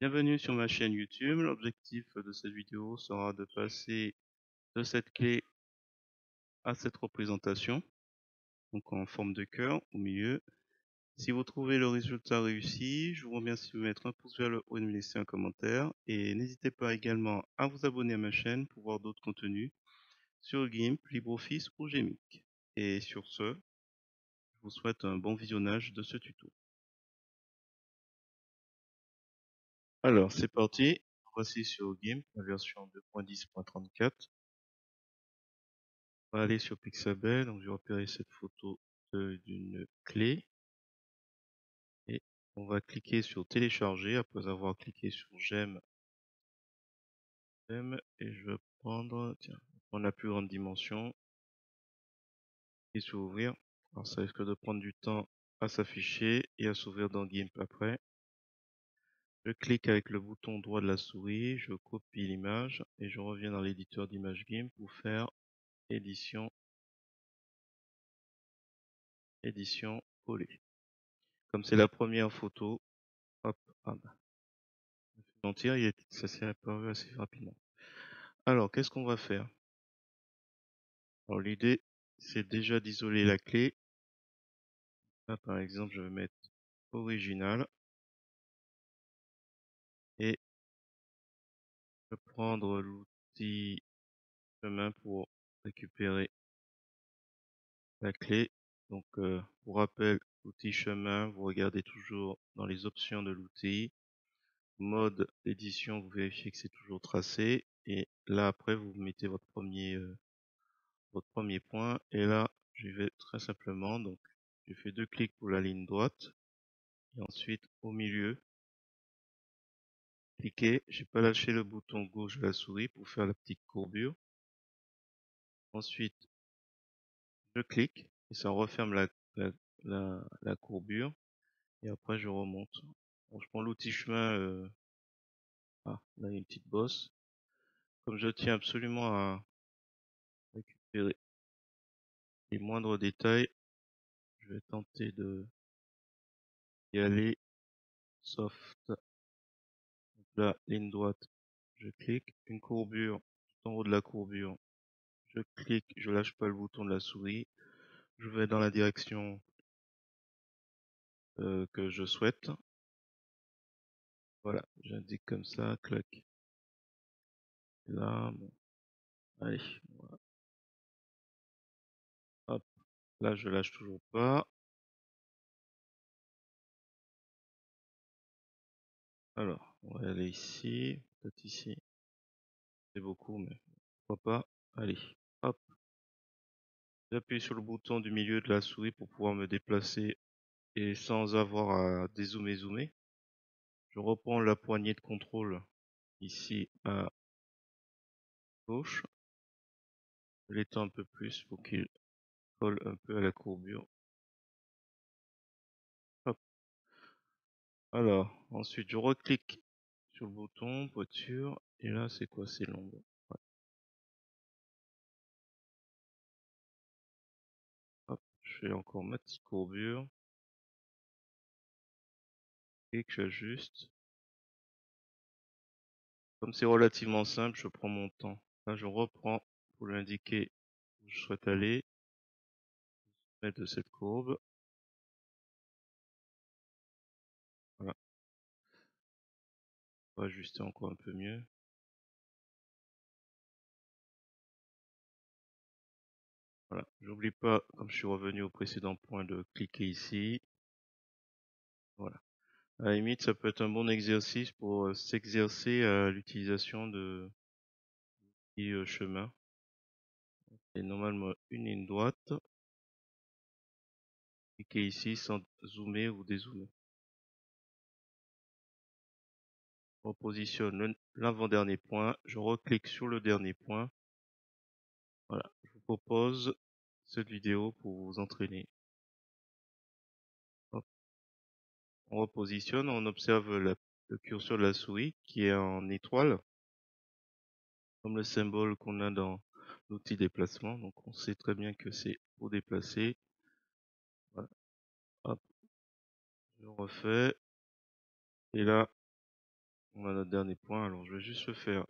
Bienvenue sur ma chaîne YouTube. L'objectif de cette vidéo sera de passer de cette clé à cette représentation, donc en forme de cœur au milieu. Si vous trouvez le résultat réussi, je vous remercie de mettre un pouce vers le haut et de me laisser un commentaire. Et n'hésitez pas également à vous abonner à ma chaîne pour voir d'autres contenus sur GIMP, LibreOffice ou Gmic. Et sur ce, je vous souhaite un bon visionnage de ce tuto. Alors, c'est parti. Voici sur GIMP, la version 2.10.34. On va aller sur Pixabay, donc je vais repérer cette photo d'une clé et on va cliquer sur télécharger après avoir cliqué sur j'aime et je vais prendre, la plus grande dimension et sur ouvrir. Alors ça risque de prendre du temps à s'afficher et à s'ouvrir dans GIMP après. Je clique avec le bouton droit de la souris, je copie l'image et je reviens dans l'éditeur d'image GIMP pour faire édition coller. Comme c'est la première photo, hop, mentir, ça s'est apparu assez rapidement. Alors, qu'est-ce qu'on va faire? Alors, l'idée, c'est déjà d'isoler la clé. Là, par exemple, je vais mettre original. Et je vais prendre l'outil chemin pour récupérer la clé. Donc, pour rappel, l'outil chemin, vous regardez toujours dans les options de l'outil. Mode d'édition, vous vérifiez que c'est toujours tracé. Et là, après, vous mettez votre premier point. Et là, je vais très simplement, donc, je fais 2 clics pour la ligne droite. Et ensuite, au milieu, cliquez. J'ai pas lâché le bouton gauche de la souris pour faire la petite courbure. Ensuite, je clique et ça referme la courbure. Et après, je remonte. Bon, je prends l'outil chemin. Là, il y a une petite bosse. Comme je tiens absolument à récupérer les moindres détails, je vais tenter d'y aller soft. Donc là, ligne droite, je clique. Une courbure, tout en haut de la courbure, je clique, je lâche pas le bouton de la souris. Je vais dans la direction que je souhaite. Voilà, j'indique comme ça, clac. Là, bon, allez, voilà. Hop, là je lâche toujours pas. Alors, on va aller ici, peut-être ici. C'est beaucoup, mais pourquoi pas. Allez, hop. J'appuie sur le bouton du milieu de la souris pour pouvoir me déplacer et sans avoir à zoomer. Je reprends la poignée de contrôle ici à gauche. Je l'étends un peu plus pour qu'il colle un peu à la courbure. Hop. Alors, ensuite, je reclique sur le bouton, voiture, et là, c'est quoi? C'est l'ombre. Ouais. Hop, je fais encore ma petite courbure. Et que j'ajuste. Comme c'est relativement simple, je prends mon temps. Là, je reprends pour lui indiquer où je souhaite aller. Mettre de cette courbe. Voilà. On va ajuster encore un peu mieux. Voilà. J'oublie pas, comme je suis revenu au précédent point, de cliquer ici. Voilà. À la limite, ça peut être un bon exercice pour s'exercer à l'utilisation de chemin. Et normalement une ligne droite. Cliquez ici sans zoomer ou dézoomer. On repositionne l'avant-dernier point. Je reclique sur le dernier point. Voilà. Je vous propose cette vidéo pour vous entraîner. Hop. On repositionne, on observe le curseur de la souris qui est en étoile, comme le symbole qu'on a dans l'outil déplacement. Donc on sait très bien que c'est pour déplacer. Voilà. Hop. Je refais. Et là, On a notre dernier point. Alors, je vais juste le faire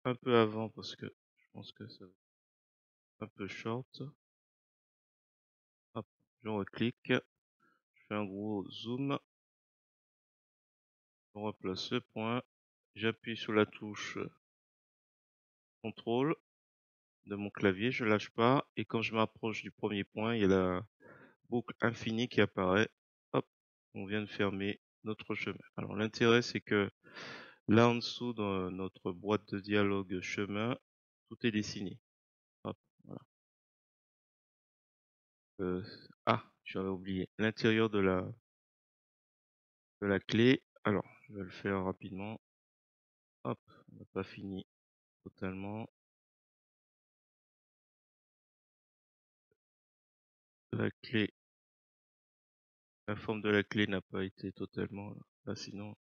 un peu avant parce que je pense que ça va être un peu short. Hop, je reclique. Je fais un gros zoom. Je replace ce point. J'appuie sur la touche CTRL de mon clavier. Je lâche pas. Et quand je m'approche du premier point, il y a la boucle infinie qui apparaît. Hop, on vient de fermer notre chemin. Alors, l'intérêt, c'est que là en dessous, dans notre boîte de dialogue chemin, tout est dessiné. Hop, voilà. J'avais oublié. L'intérieur de la clé. Alors, je vais le faire rapidement. Hop, on n'a pas fini totalement. La clé, la forme de la clé n'a pas été totalement là, sinon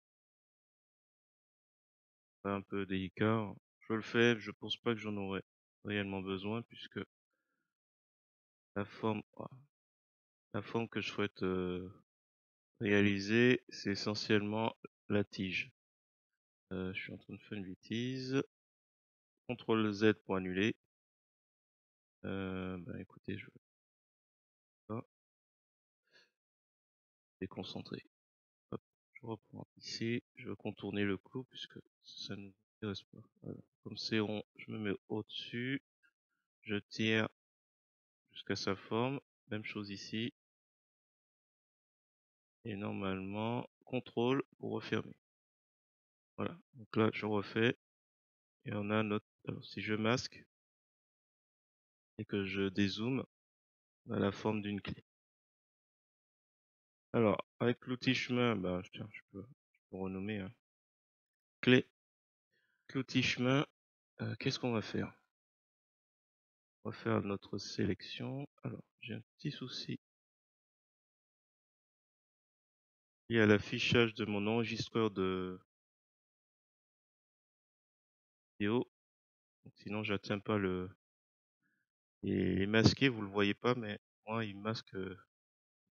c'est un peu délicat. Je le fais, je pense pas que j'en aurais réellement besoin puisque la forme, la forme que je souhaite réaliser, c'est essentiellement la tige. Je suis en train de faire une bêtise. CTRL Z pour annuler. Écoutez, je vais pas déconcentrer. Hop, je reprends ici. Je veux contourner le clou puisque ça ne nous intéresse pas. Voilà. Comme c'est rond, je me mets au-dessus. Je tire jusqu'à sa forme. Même chose ici. Et normalement, CTRL pour refermer. Voilà. Donc là, je refais. Et on a notre... Alors, si je masque et que je dézoome, on a la forme d'une clé. Alors, avec l'outil chemin, tiens, je peux renommer, hein. Clé. L'outil chemin, qu'est-ce qu'on va faire? On va faire notre sélection. Alors, j'ai un petit souci lié à l'affichage de mon enregistreur de vidéo. Donc, sinon, j'atteins pas le... Il est masqué, vous le voyez pas, mais moi, il masque le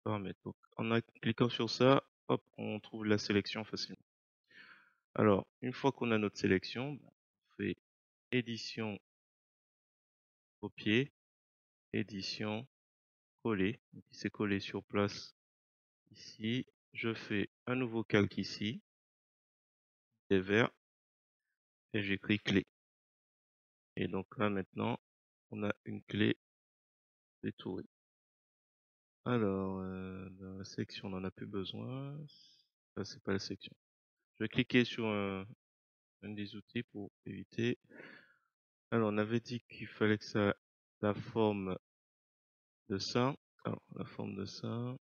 paramètre. Donc, en cliquant sur ça, hop, on trouve la sélection facilement. Alors, une fois qu'on a notre sélection, on fait édition, copier, édition, coller. Donc, il s'est collé sur place ici. Je fais un nouveau calque ici, des verts, et j'écris clé. Et donc là maintenant, on a une clé détourée. Alors, dans la section, on n'en a plus besoin. Ça, c'est pas la section. Je vais cliquer sur un des outils pour éviter. Alors, on avait dit qu'il fallait que ça la forme de ça. Alors, la forme de ça,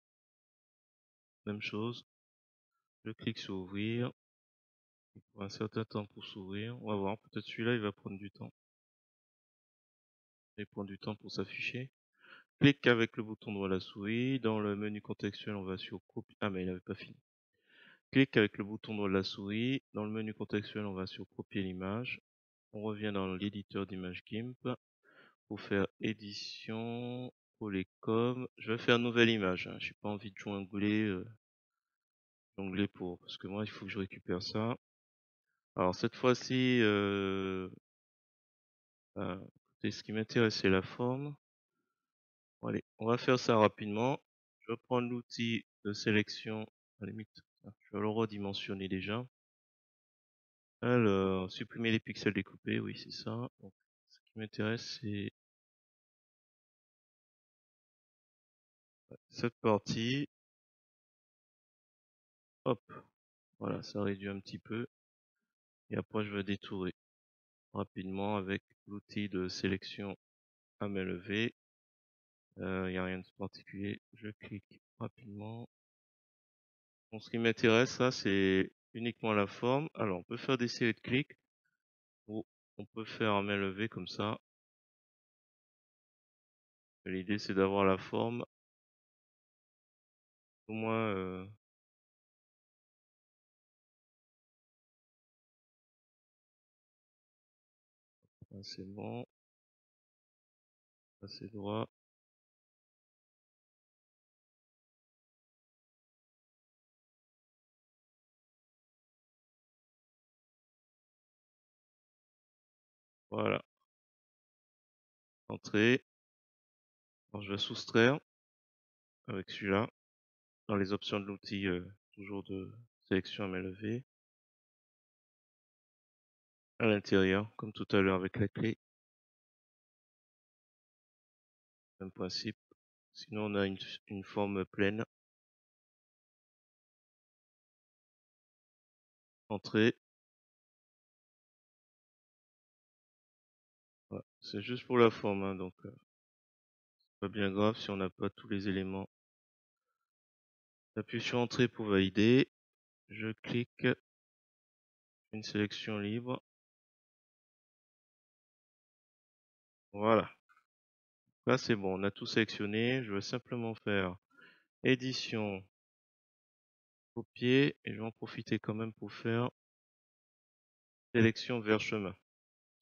même chose. Je clique sur ouvrir. Il prend un certain temps pour s'ouvrir. On va voir. Peut-être celui-là, il va prendre du temps. Il prend du temps pour s'afficher. Clique avec le bouton droit de la souris. Dans le menu contextuel, on va sur copier. Ah, mais il n'avait pas fini. Clique avec le bouton droit de la souris. Dans le menu contextuel, on va sur copier l'image. On revient dans l'éditeur d'image GIMP pour faire édition, coller comme. Je vais faire nouvelle image. Hein. J'ai pas envie de jongler, parce que moi, il faut que je récupère ça. Alors cette fois-ci, écoutez, ce qui m'intéresse, c'est la forme. Bon, allez, on va faire ça rapidement. Je vais prendre l'outil de sélection. À la limite, je vais le redimensionner déjà. Alors, supprimer les pixels découpés, oui, c'est ça. Donc, ce qui m'intéresse, c'est cette partie. Hop, voilà, ça réduit un petit peu. Et après, je vais détourer rapidement avec l'outil de sélection à main levée. Il n'y a rien de particulier. Je clique rapidement. Bon, ce qui m'intéresse, là, c'est uniquement la forme. Alors, on peut faire des séries de clics ou on peut faire à main levée comme ça. L'idée, c'est d'avoir la forme au moins c'est bon, assez droit. Voilà. Entrée. Alors, je vais soustraire avec celui-là. Dans les options de l'outil, toujours de sélection à main levée. À l'intérieur, comme tout à l'heure avec la clé. Même principe. Sinon, on a une forme pleine. Entrée. Voilà. C'est juste pour la forme, hein, donc c'est pas bien grave si on n'a pas tous les éléments. J'appuie sur Entrée pour valider. Je clique une sélection libre. Voilà. Là, c'est bon, on a tout sélectionné. Je vais simplement faire édition, copier, et je vais en profiter quand même pour faire sélection vers chemin.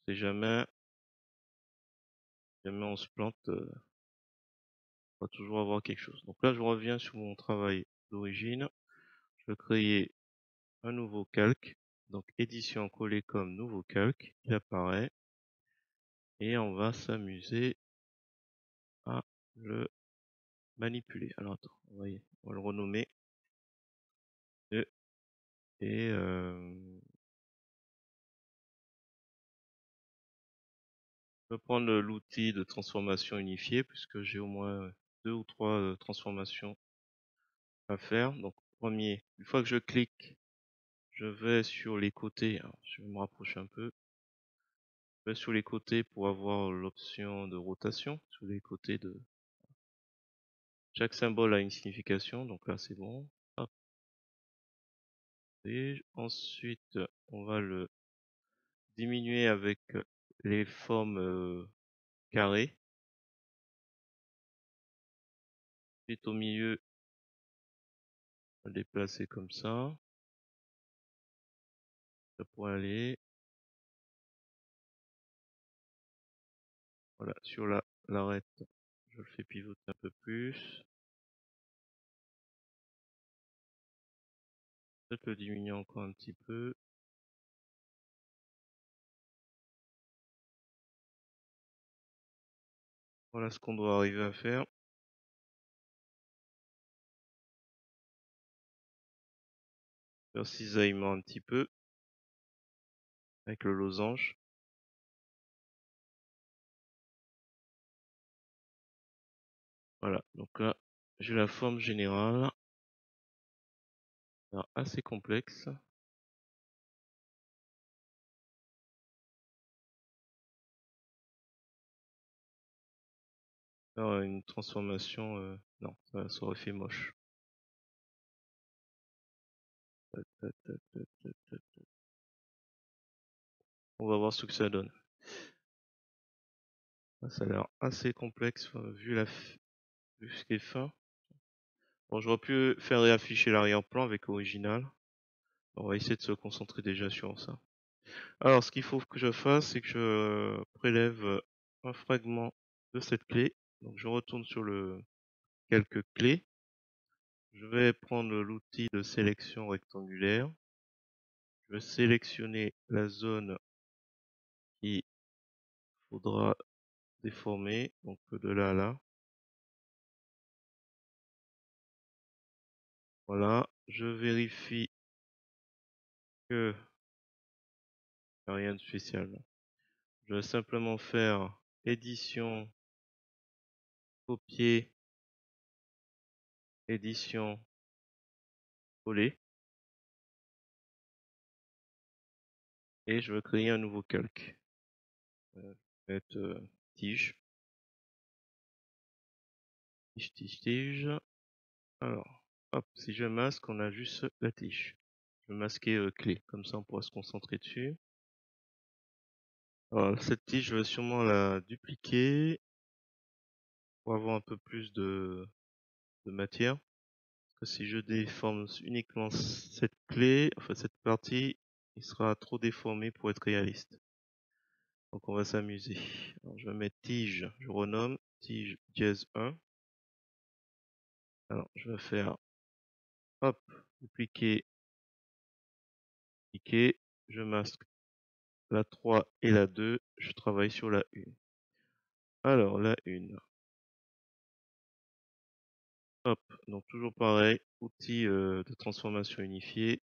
Si jamais on se plante, on va toujours avoir quelque chose. Donc là, je reviens sur mon travail d'origine. Je vais créer un nouveau calque. Donc édition coller comme nouveau calque, il apparaît. Et on va s'amuser à le manipuler. Alors attends, on va le renommer. Et je vais prendre l'outil de transformation unifiée puisque j'ai au moins 2 ou 3 transformations à faire. Donc premier, une fois que je clique, je vais sur les côtés. Alors, je vais me rapprocher un peu. Je vais sur les côtés pour avoir l'option de rotation. Sur les côtés de chaque symbole a une signification. Donc là, c'est bon. Hop. Et ensuite, on va le diminuer avec les formes carrées. Ensuite, au milieu, on va le déplacer comme ça. Ça pourrait aller. Voilà, sur l'arête, je le fais pivoter un peu plus. Peut-être le diminuer encore un petit peu. Voilà ce qu'on doit arriver à faire. Faire cisaillement un petit peu. Avec le losange. Voilà, donc là, j'ai la forme générale. Alors, assez complexe. Faire une transformation, non, ça aurait fait moche. On va voir ce que ça donne. Ça a l'air assez complexe vu ce qui est fin. Bon, j'aurais pu faire réafficher l'arrière-plan avec original. On va essayer de se concentrer déjà sur ça. Alors, ce qu'il faut que je fasse, c'est que je prélève un fragment de cette clé. Donc, je retourne sur le quelques clés. Je vais prendre l'outil de sélection rectangulaire. Je vais sélectionner la zone qu'il faudra déformer, donc de là à là. Voilà, je vérifie que il n'y a rien de spécial. Je vais simplement faire édition, copier, édition, coller. Et je vais créer un nouveau calque. Tige. Tige. Alors, hop, si je masque, on a juste la tige. Je vais masquer clé, comme ça on pourra se concentrer dessus. Alors, cette tige, je vais sûrement la dupliquer pour avoir un peu plus de matière. Parce que si je déforme uniquement cette clé, enfin cette partie, il sera trop déformé pour être réaliste. Donc on va s'amuser. Alors, je vais mettre tige, je renomme tige dièse 1. Alors, je vais faire hop, dupliquer, cliquer, je masque la 3 et la 2, je travaille sur la 1. Alors, la 1. Hop, donc toujours pareil, outil de transformation unifié.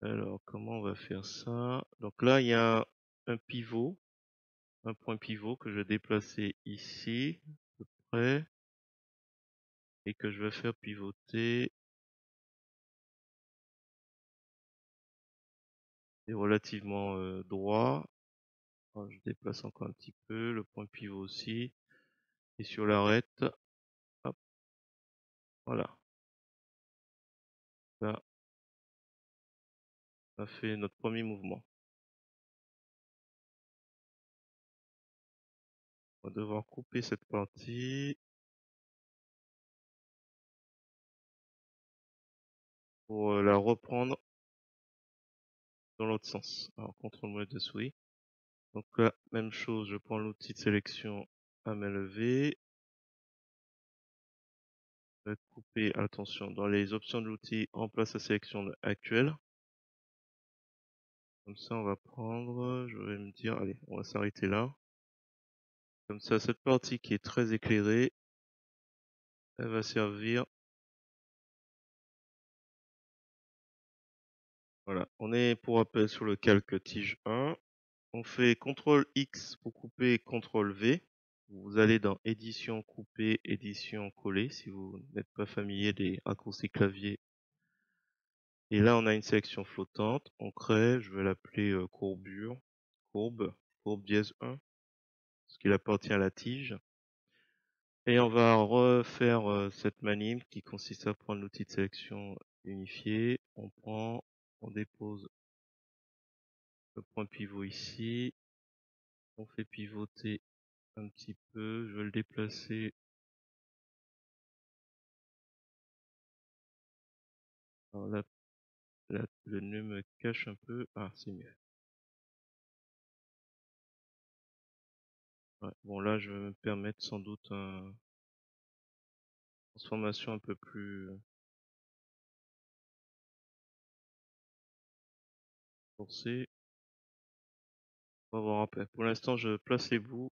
Alors, comment on va faire ça? Donc là, il y a un pivot, un point pivot que je vais déplacer ici, à peu près, et que je vais faire pivoter. Et relativement droit. Alors, je déplace encore un petit peu, le point pivot aussi. Et sur l'arête, hop, voilà. Là, on a fait notre premier mouvement. On va devoir couper cette partie pour la reprendre dans l'autre sens. Alors, CTRL molette de souris. Donc là, même chose, je prends l'outil de sélection à main levée. Je vais couper, attention, dans les options de l'outil, en place la sélection actuelle. Comme ça, on va prendre, je vais me dire, allez, on va s'arrêter là. Comme ça, cette partie qui est très éclairée, elle va servir. Voilà, on est pour rappel sur le calque tige 1. On fait CTRL X pour couper, CTRL V. Vous allez dans édition couper, édition coller si vous n'êtes pas familier des raccourcis clavier. Et là, on a une sélection flottante. On crée, je vais l'appeler courbure, courbe dièse 1, ce qui appartient à la tige. Et on va refaire cette manip qui consiste à prendre l'outil de sélection unifié. On prend, on dépose le point pivot ici. On fait pivoter un petit peu. Je vais le déplacer. Alors là, le nœud me cache un peu. Ah, c'est mieux. Ouais, bon, là, je vais me permettre sans doute une transformation un peu plus forcée. On va voir après. Pour l'instant, je place les bouts.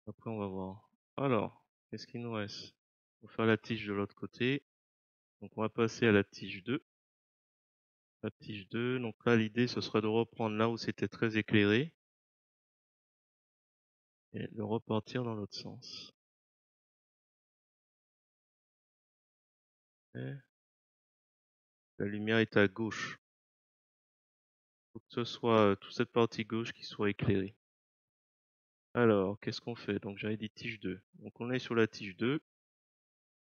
Après, on va voir. Alors, qu'est-ce qu'il nous reste? On va faire la tige de l'autre côté. Donc, on va passer à la tige 2. La tige 2. Donc là, l'idée, ce serait de reprendre là où c'était très éclairé. Et de repartir dans l'autre sens. Et la lumière est à gauche. Faut que ce soit toute cette partie gauche qui soit éclairée. Alors, qu'est-ce qu'on fait? Donc, j'avais dit tige 2. Donc, on est sur la tige 2.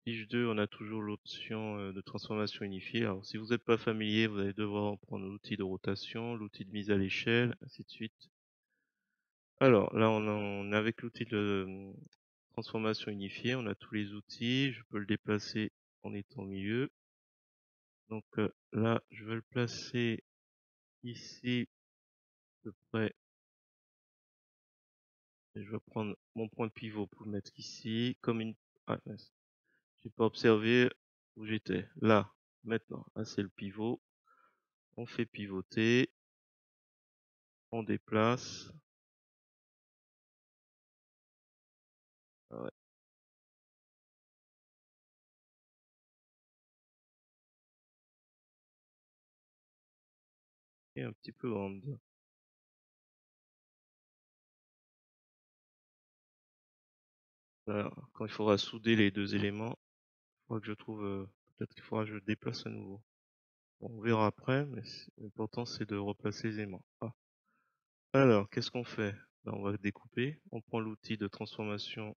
Tige 2, on a toujours l'option de transformation unifiée. Alors, si vous n'êtes pas familier, vous allez devoir prendre l'outil de rotation, l'outil de mise à l'échelle, ainsi de suite. Alors, là, on est avec l'outil de transformation unifiée. On a tous les outils. Je peux le déplacer en étant au milieu. Donc, là, je vais le placer ici, à peu près. Et je vais prendre mon point pivot pour le mettre ici, comme une... Ah, mince. J'ai pas observé où j'étais. Là, maintenant. Là, c'est le pivot. On fait pivoter. On déplace. Ah ouais. Et un petit peu grande. Là, quand il faudra souder les deux éléments, il faudra que je trouve... peut-être qu'il faudra que je déplace à nouveau. Bon, on verra après, mais l'important c'est de replacer les aimants. Ah. Alors, qu'est-ce qu'on fait? Ben, on va découper. On prend l'outil de transformation,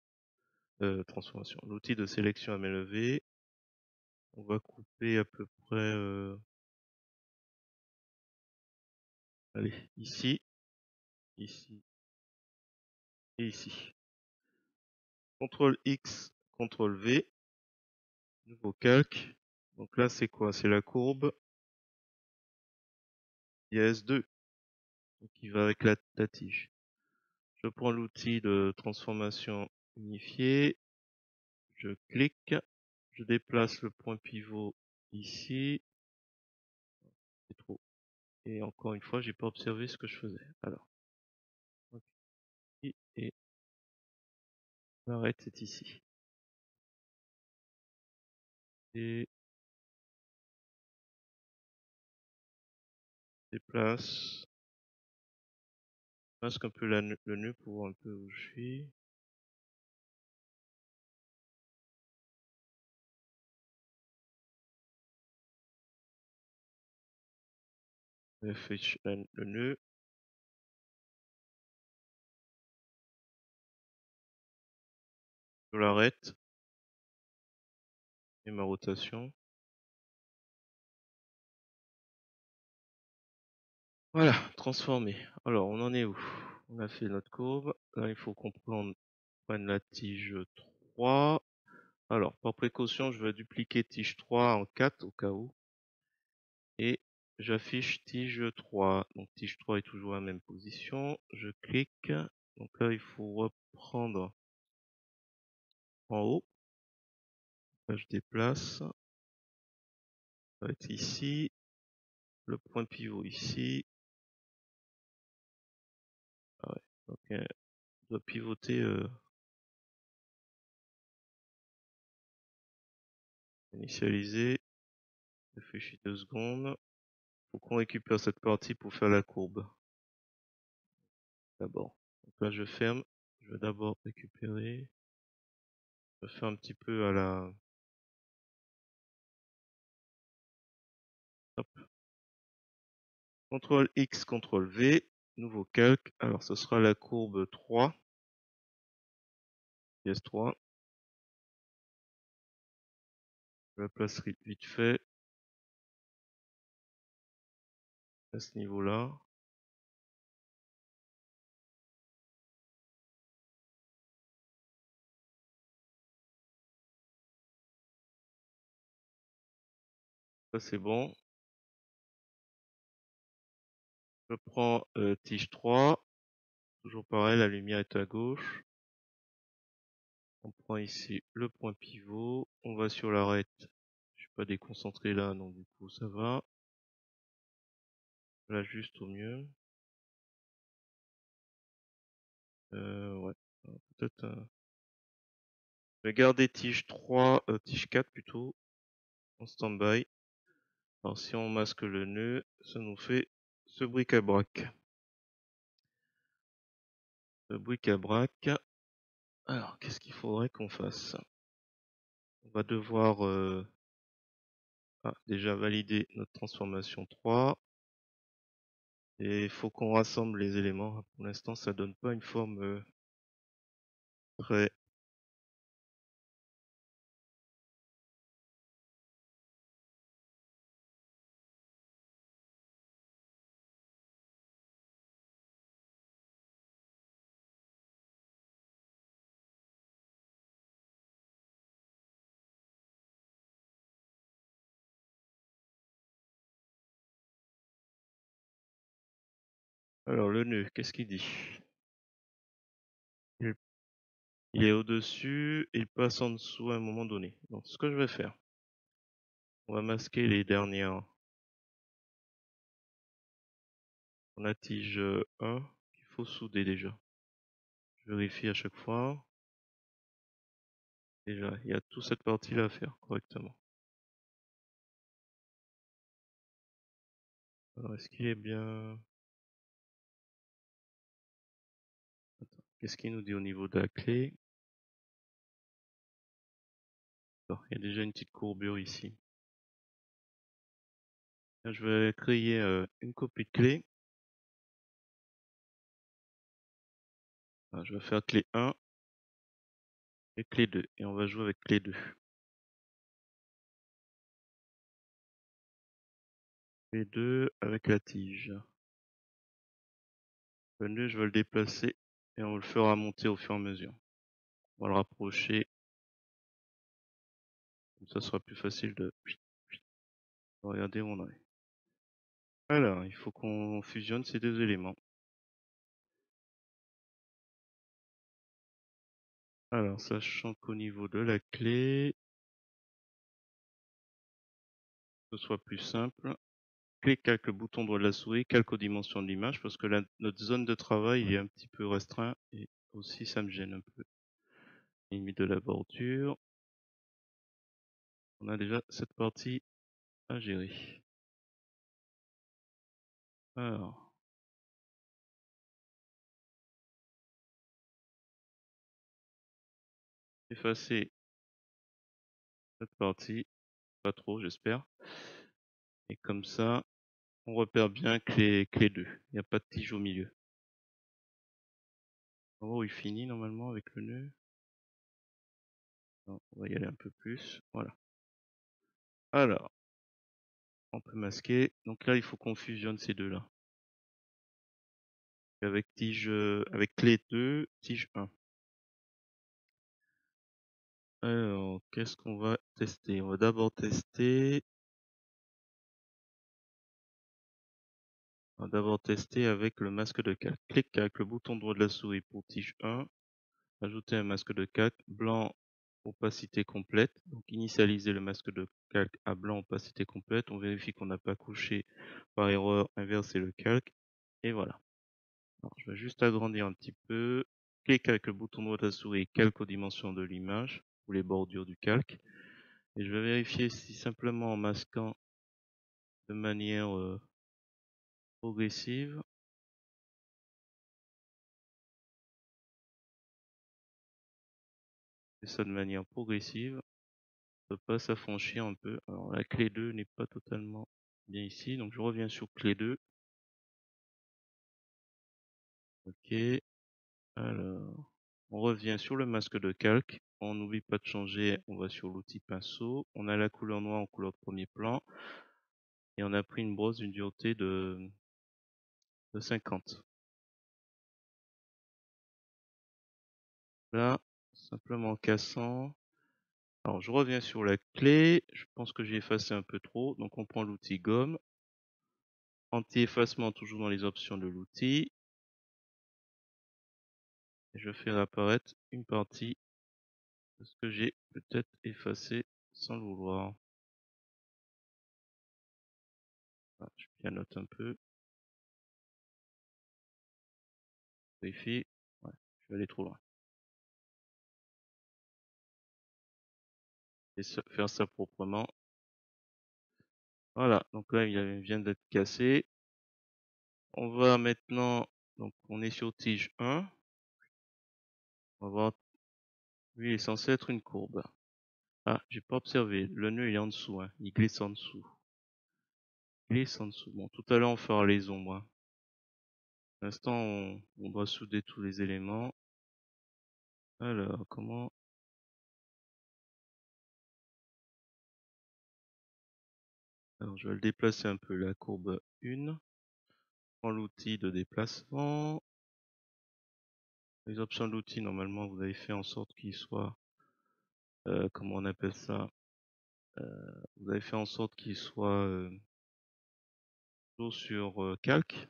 l'outil de sélection à main levée. On va couper à peu près, allez, ici, ici et ici. CTRL X, CTRL V, nouveau calque. Donc là, c'est quoi? C'est la courbe dièse 2, qui va avec la tige. Je prends l'outil de transformation unifiée, je clique, je déplace le point pivot ici, c'est trop. Et encore une fois, j'ai pas observé ce que je faisais. Alors, ok. Et l'arête est ici. Et déplace. Masque un peu le nœud pour voir un peu où je suis. Je fais le nœud. Je l'arrête. Et ma rotation. Voilà, transformé. Alors, on en est où? On a fait notre courbe. Là, il faut qu'on prenne la tige 3. Alors, par précaution, je vais dupliquer tige 3 en 4 au cas où. Et j'affiche tige 3. Donc, tige 3 est toujours à la même position. Je clique. Donc là, il faut reprendre en haut. Là, je déplace. Ça va être ici. Le point pivot ici. Ah ouais. Donc, on doit pivoter. Initialiser. Réfléchis 2 secondes. Faut qu'on récupère cette partie pour faire la courbe. D'abord. Donc là, je ferme. Je vais d'abord récupérer. Je vais faire un petit peu à la... Hop. CTRL X, CTRL V. Nouveau calque. Alors, ce sera la courbe 3. Pièce 3. Je la place vite fait. À ce niveau-là. Ça, c'est bon. Je prends tige 3. Toujours pareil, la lumière est à gauche. On prend ici le point pivot. On va sur l'arête. Je suis pas déconcentré là, donc du coup, ça va. Je l'ajuste au mieux. Ouais. Peut-être... je vais garder tige 3, tige 4 plutôt, en stand-by. Alors si on masque le nœud, ça nous fait ce bric-à-brac. Ce bric-à-brac. Alors, qu'est-ce qu'il faudrait qu'on fasse? On va devoir déjà valider notre transformation 3. Et il faut qu'on rassemble les éléments. Pour l'instant, ça donne pas une forme très... Alors, le nœud, qu'est-ce qu'il dit? il, il est au-dessus, il passe en dessous à un moment donné. Donc, ce que je vais faire, on va masquer les dernières. On a tige 1 qu'il faut souder déjà. Je vérifie à chaque fois. Déjà, il y a toute cette partie-là à faire correctement. Alors, est-ce qu'il est bien... Attends, qu'est-ce qu'il nous dit au niveau de la clé? Alors, il y a déjà une petite courbure ici. Là, je vais créer une copie de clé. Alors, je vais faire clé 1 et clé 2. Et on va jouer avec clé 2. Clé 2 avec la tige. Le nœud, je vais le déplacer et on le fera monter au fur et à mesure. On va le rapprocher. Comme ça sera plus facile de regarder où on est. Alors, il faut qu'on fusionne ces deux éléments. Alors, sachant qu'au niveau de la clé, que ce soit plus simple, clique avec le bouton droit de la souris, calque aux dimensions de l'image, parce que notre zone de travail est un petit peu restreint, et aussi ça me gêne un peu. Limite de la bordure. On a déjà cette partie à gérer. Alors, effacer cette partie, pas trop j'espère. Et comme ça, on repère bien que les deux. Il n'y a pas de tige au milieu. En haut, il finit normalement avec le nœud. Non, on va y aller un peu plus. Voilà. Alors, on peut masquer. Donc là, il faut qu'on fusionne ces deux-là. Avec avec clé 2, tige 1. Alors, qu'est-ce qu'on va tester? On va d'abord tester. On va d'abord tester avec le masque de calque. Clique avec le bouton droit de la souris pour tige 1. Ajouter un masque de calque blanc opacité complète. Donc initialiser le masque de calque à blanc opacité complète. On vérifie qu'on n'a pas couché par erreur, inverser le calque. Et voilà. Alors, je vais juste agrandir un petit peu. Clique avec le bouton droit de la souris, calque aux dimensions de l'image ou les bordures du calque. Et je vais vérifier si simplement en masquant de manière progressive, et ça de manière progressive, ne peut pas s'affranchir un peu. Alors la clé 2 n'est pas totalement bien ici, donc je reviens sur clé 2. Ok, alors on revient sur le masque de calque. On n'oublie pas de changer, on va sur l'outil pinceau. On a la couleur noire en couleur de premier plan. Et on a pris une brosse d'une dureté de 50. Là, simplement en cassant. Alors je reviens sur la clé. Je pense que j'ai effacé un peu trop. Donc on prend l'outil gomme. Anti-effacement toujours dans les options de l'outil. Et je fais réapparaître une partie de ce que j'ai peut-être effacé sans le vouloir. Ah, je pianote un peu. Vérifie. Ouais, je vais aller trop loin. Et faire ça proprement. Voilà, donc là il vient d'être cassé. On va maintenant, donc on est sur tige 1. On va voir, lui il est censé être une courbe. Ah, j'ai pas observé, le nœud il est en dessous, hein. Il glisse en dessous. Il glisse en dessous. Bon, tout à l'heure on fera les ombres, hein. Pour l'instant on doit souder tous les éléments. Alors, comment? Alors je vais le déplacer un peu, la courbe 1. Prends l'outil de déplacement. Les options de l'outil, normalement, vous avez fait en sorte qu'il soit, comment on appelle ça? Vous avez fait en sorte qu'il soit toujours sur calque.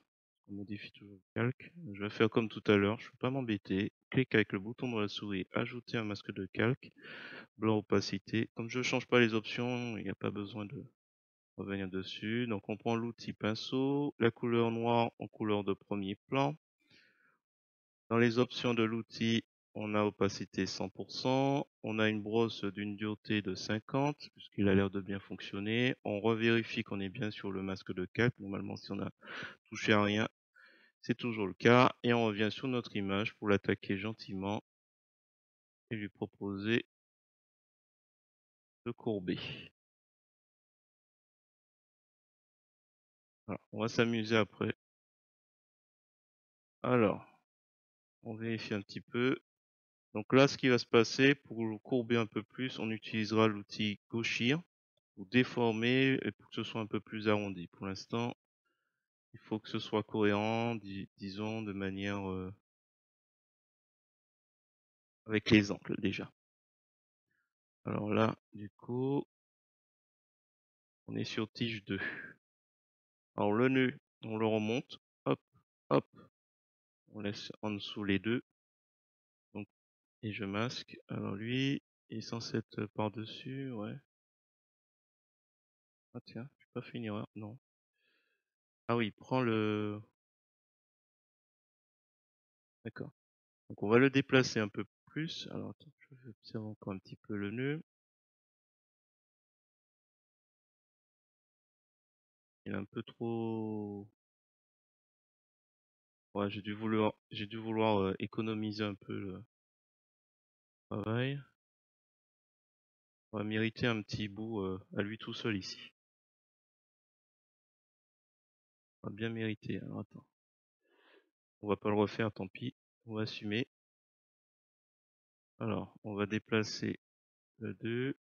On modifie toujours le calque. Je vais faire comme tout à l'heure, je ne vais pas m'embêter. Clique avec le bouton de la souris, ajouter un masque de calque, blanc opacité. Comme je ne change pas les options, il n'y a pas besoin de revenir dessus. Donc on prend l'outil pinceau, la couleur noire en couleur de premier plan. Dans les options de l'outil, on a opacité 100%, on a une brosse d'une dureté de 50, puisqu'il a l'air de bien fonctionner. On revérifie qu'on est bien sur le masque de calque. Normalement, si on a touché à rien, c'est toujours le cas. Et on revient sur notre image pour l'attaquer gentiment et lui proposer de courber. Voilà, on va s'amuser après. Alors, on vérifie un petit peu. Donc là, ce qui va se passer, pour le courber un peu plus, on utilisera l'outil gauchir pour déformer et pour que ce soit un peu plus arrondi. Pour l'instant, il faut que ce soit cohérent, disons, de manière avec les angles déjà. Alors là, du coup, on est sur tige 2. Alors le nœud, on le remonte, hop, hop, on laisse en dessous les deux. Donc, et je masque. Alors lui, il est censé être par-dessus, ouais. Ah tiens, j'ai pas fait une erreur, non. Ah oui, prends le... D'accord. Donc on va le déplacer un peu plus. Alors attends, je vais observer encore un petit peu le nœud. Il est un peu trop... Ouais, j'ai dû vouloir économiser un peu le travail. On va mériter un petit bout à lui tout seul ici. On va bien mériter. Alors attends, on va pas le refaire, tant pis. On va assumer. Alors, on va déplacer le 2.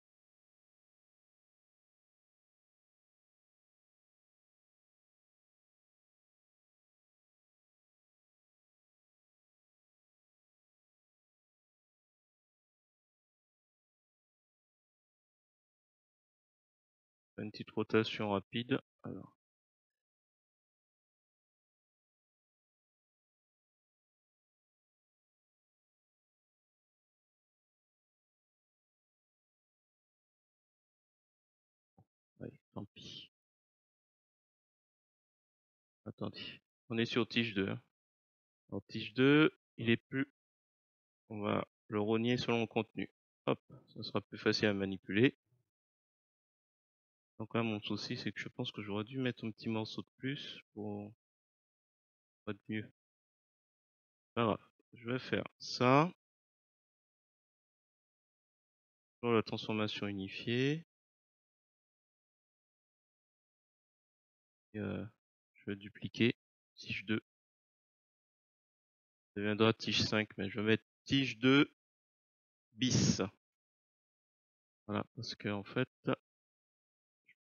'Une petite rotation rapide. Alors, allez, tant pis. Attendez. On est sur tige 2. Alors, tige 2, il est plus... On va le rogner selon le contenu. Hop, ça sera plus facile à manipuler. Donc là, mon souci, c'est que je pense que j'aurais dû mettre un petit morceau de plus pour être mieux. Pas grave. Je vais faire ça. Pour la transformation unifiée. Et, je vais dupliquer. Tige 2. Ça deviendra tige 5, mais je vais mettre tige 2 bis. Voilà, parce que en fait, je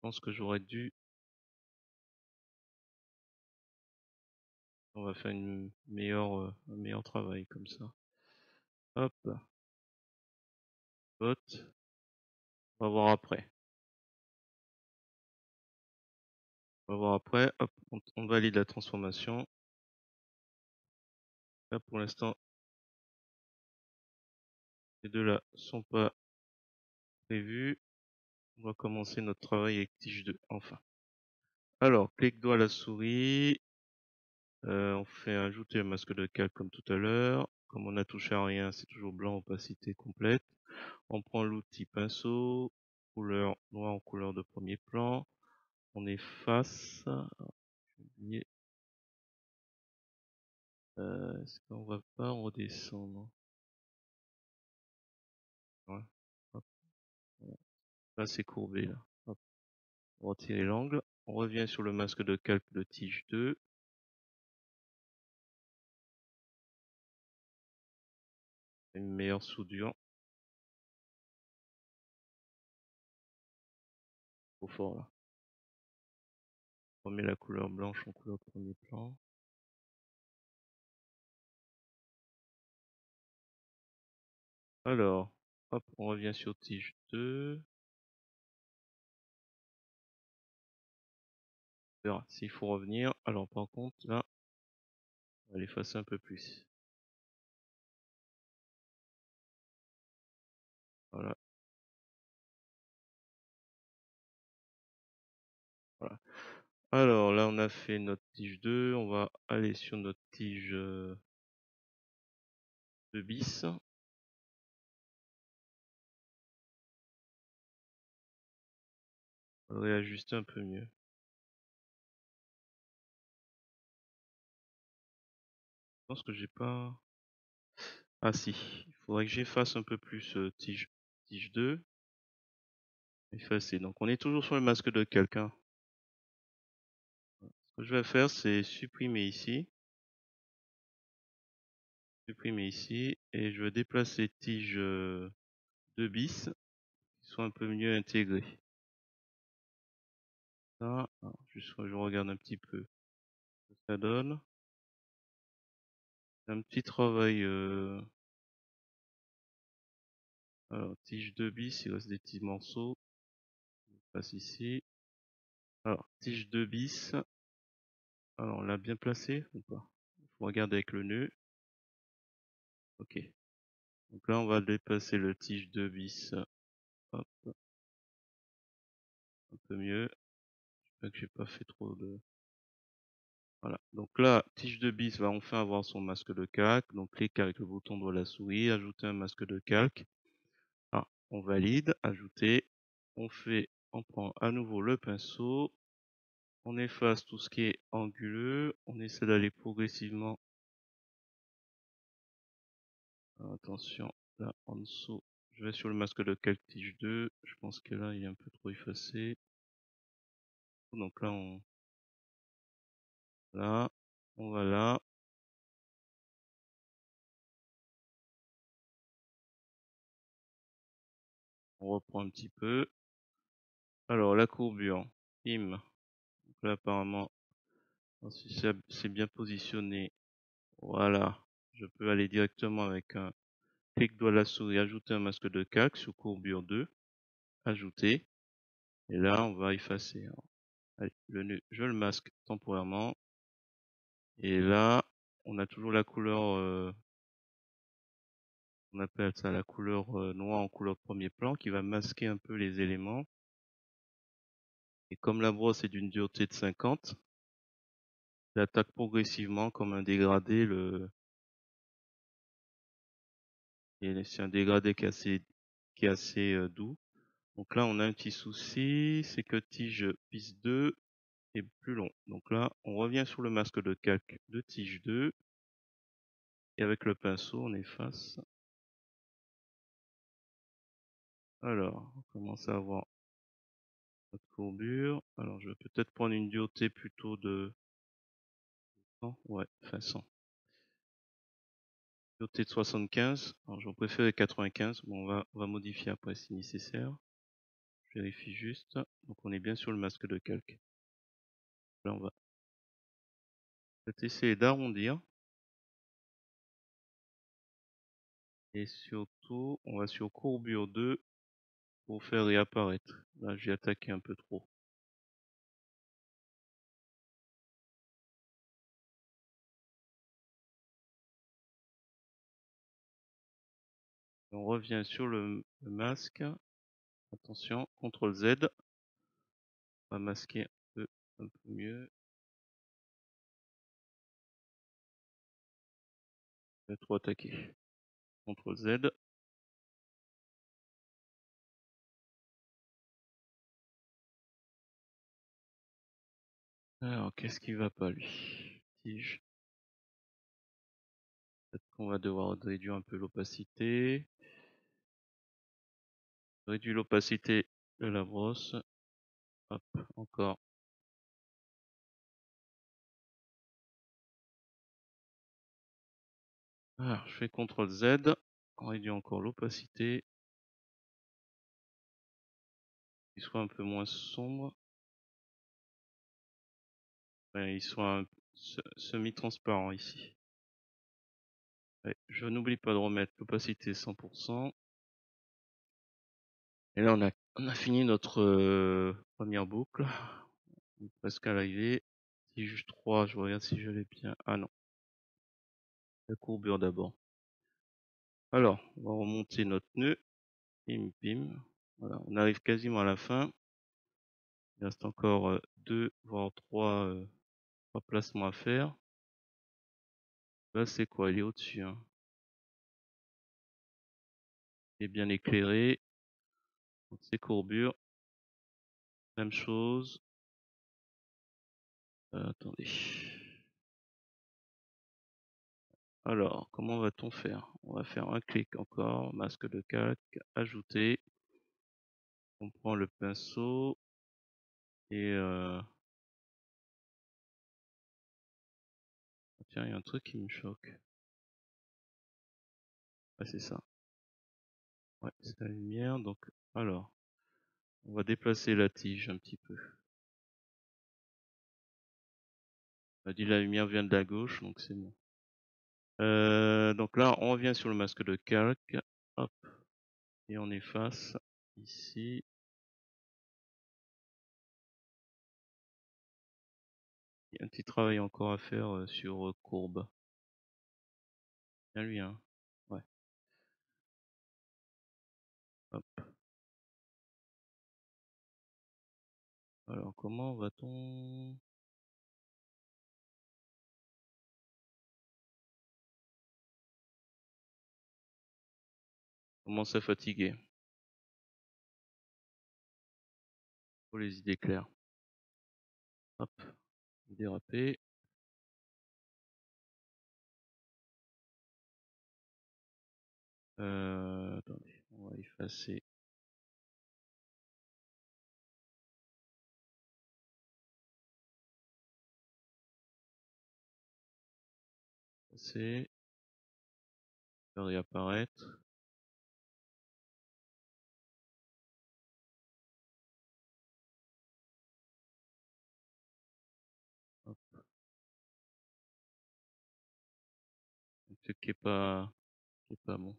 pense que j'aurais dû... On va faire un meilleur travail comme ça. Hop, vote. On va voir après. On va voir après. Hop, on valide la transformation. Là, pour l'instant, ces deux-là sont pas prévus. On va commencer notre travail avec tige 2, enfin. Alors, clic droit à la souris. On fait ajouter un masque de calque comme tout à l'heure. Comme on n'a touché à rien, c'est toujours blanc, opacité complète. On prend l'outil pinceau, couleur noir en couleur de premier plan. On efface. Est-ce qu'on va pas redescendre? Ouais. Hop, voilà. Là, c'est courbé, là. Hop. On va retirer l'angle. On revient sur le masque de calque de tige 2. Une meilleure soudure. Trop fort, là. On met la couleur blanche en couleur de premier plan. Alors, hop, on revient sur tige 2. On verra s'il faut revenir. Alors, par contre, là, on va l'effacer un peu plus. Voilà, voilà. Alors, là, on a fait notre tige 2. On va aller sur notre tige 2 bis. On va le réajuster un peu mieux. Je pense que j'ai pas... Ah si, il faudrait que j'efface un peu plus tige 2. Effacer. Donc on est toujours sur le masque de quelqu'un. Ce que je vais faire, c'est supprimer ici. Supprimer ici. Et je vais déplacer tige 2 bis, qui soit un peu mieux intégré. Ça, juste je regarde un petit peu ce que ça donne. Un petit travail. Alors, tige 2 bis, il reste des petits morceaux. Je passe ici. Alors, tige 2 bis. Alors, on l'a bien placé ou pas? Il faut regarder avec le nœud. Ok. Donc là, on va déplacer le tige 2 bis. Hop, un peu mieux. J'espère que j'ai pas fait trop de... Voilà. Donc là, Tige de Bis va enfin avoir son masque de calque. Donc clique avec le bouton droit de la souris, ajouter un masque de calque. Ah, on valide, ajouter. On prend à nouveau le pinceau. On efface tout ce qui est anguleux. On essaie d'aller progressivement. Attention, là en dessous. Je vais sur le masque de calque tige 2. Je pense que là, il est un peu trop effacé. Donc là, on va là. On reprend un petit peu. Alors, la courbure. Im. Donc là, apparemment, si c'est bien positionné. Voilà. Je peux aller directement avec un clic droit de la souris, ajouter un masque de calque sur courbure 2. Ajouter. Et là, on va effacer. Allez, je le masque temporairement. Et là, on a toujours la couleur, on appelle ça la couleur noire en couleur de premier plan qui va masquer un peu les éléments. Et comme la brosse est d'une dureté de 50, elle attaque progressivement comme un dégradé. C'est un dégradé qui est assez doux. Donc là, on a un petit souci, c'est que tige bis 2 est plus long. Donc là, on revient sur le masque de calque de tige 2 et avec le pinceau, on efface. Alors, on commence à avoir notre courbure. Alors, je vais peut-être prendre une dureté plutôt de 100. Ouais, enfin 100. Dureté de 75. Alors, je préfère 95. Bon, on va modifier après si nécessaire. Je vérifie juste. Donc, on est bien sur le masque de calque. Là, on va peut-être essayer d'arrondir. Et surtout, on va sur courbure 2 pour faire réapparaître. Là, j'ai attaqué un peu trop. On revient sur le masque. Attention, CTRL Z. On va masquer un peu mieux. J'ai trop attaqué. CTRL Z. Alors, qu'est-ce qui va pas lui? Tige. Peut-être qu'on va devoir réduire un peu l'opacité. Réduire l'opacité de la brosse. Hop, encore. Alors, je fais CTRL Z. On réduit encore l'opacité. Il soit un peu moins sombre. Ouais, il soit semi-transparent ici. Ouais, je n'oublie pas de remettre l'opacité 100%. Et là, on a fini notre première boucle. On est presque arrivé. Tige 3, je regarde si je l'ai bien. Ah non, la courbure d'abord. Alors, on va remonter notre nœud. Bim, bim. Voilà, on arrive quasiment à la fin. Il reste encore 2 voire 3 placements à faire. Là, c'est quoi? Il est au-dessus. Hein. Il est bien éclairé. Donc, c'est courbure. Même chose. Attendez. Alors, comment va-t-on faire? On va faire un clic encore, masque de calque, ajouter. On prend le pinceau et tiens, il y a un truc qui me choque. Ah, c'est ça. Ouais, c'est la lumière. Donc, alors, on va déplacer la tige un petit peu. On a dit la lumière vient de la gauche, donc c'est bon. Donc là, on revient sur le masque de calque. Hop. Et on efface ici. Il y a un petit travail encore à faire sur courbe. Bien lui, hein. Ouais. Hop. Alors, comment va-t-on commence à fatiguer. Faut les idées claires. Hop, déraper. Attendez, on va effacer. Effacer. Faire réapparaître. Hop. Un truc qui est pas bon.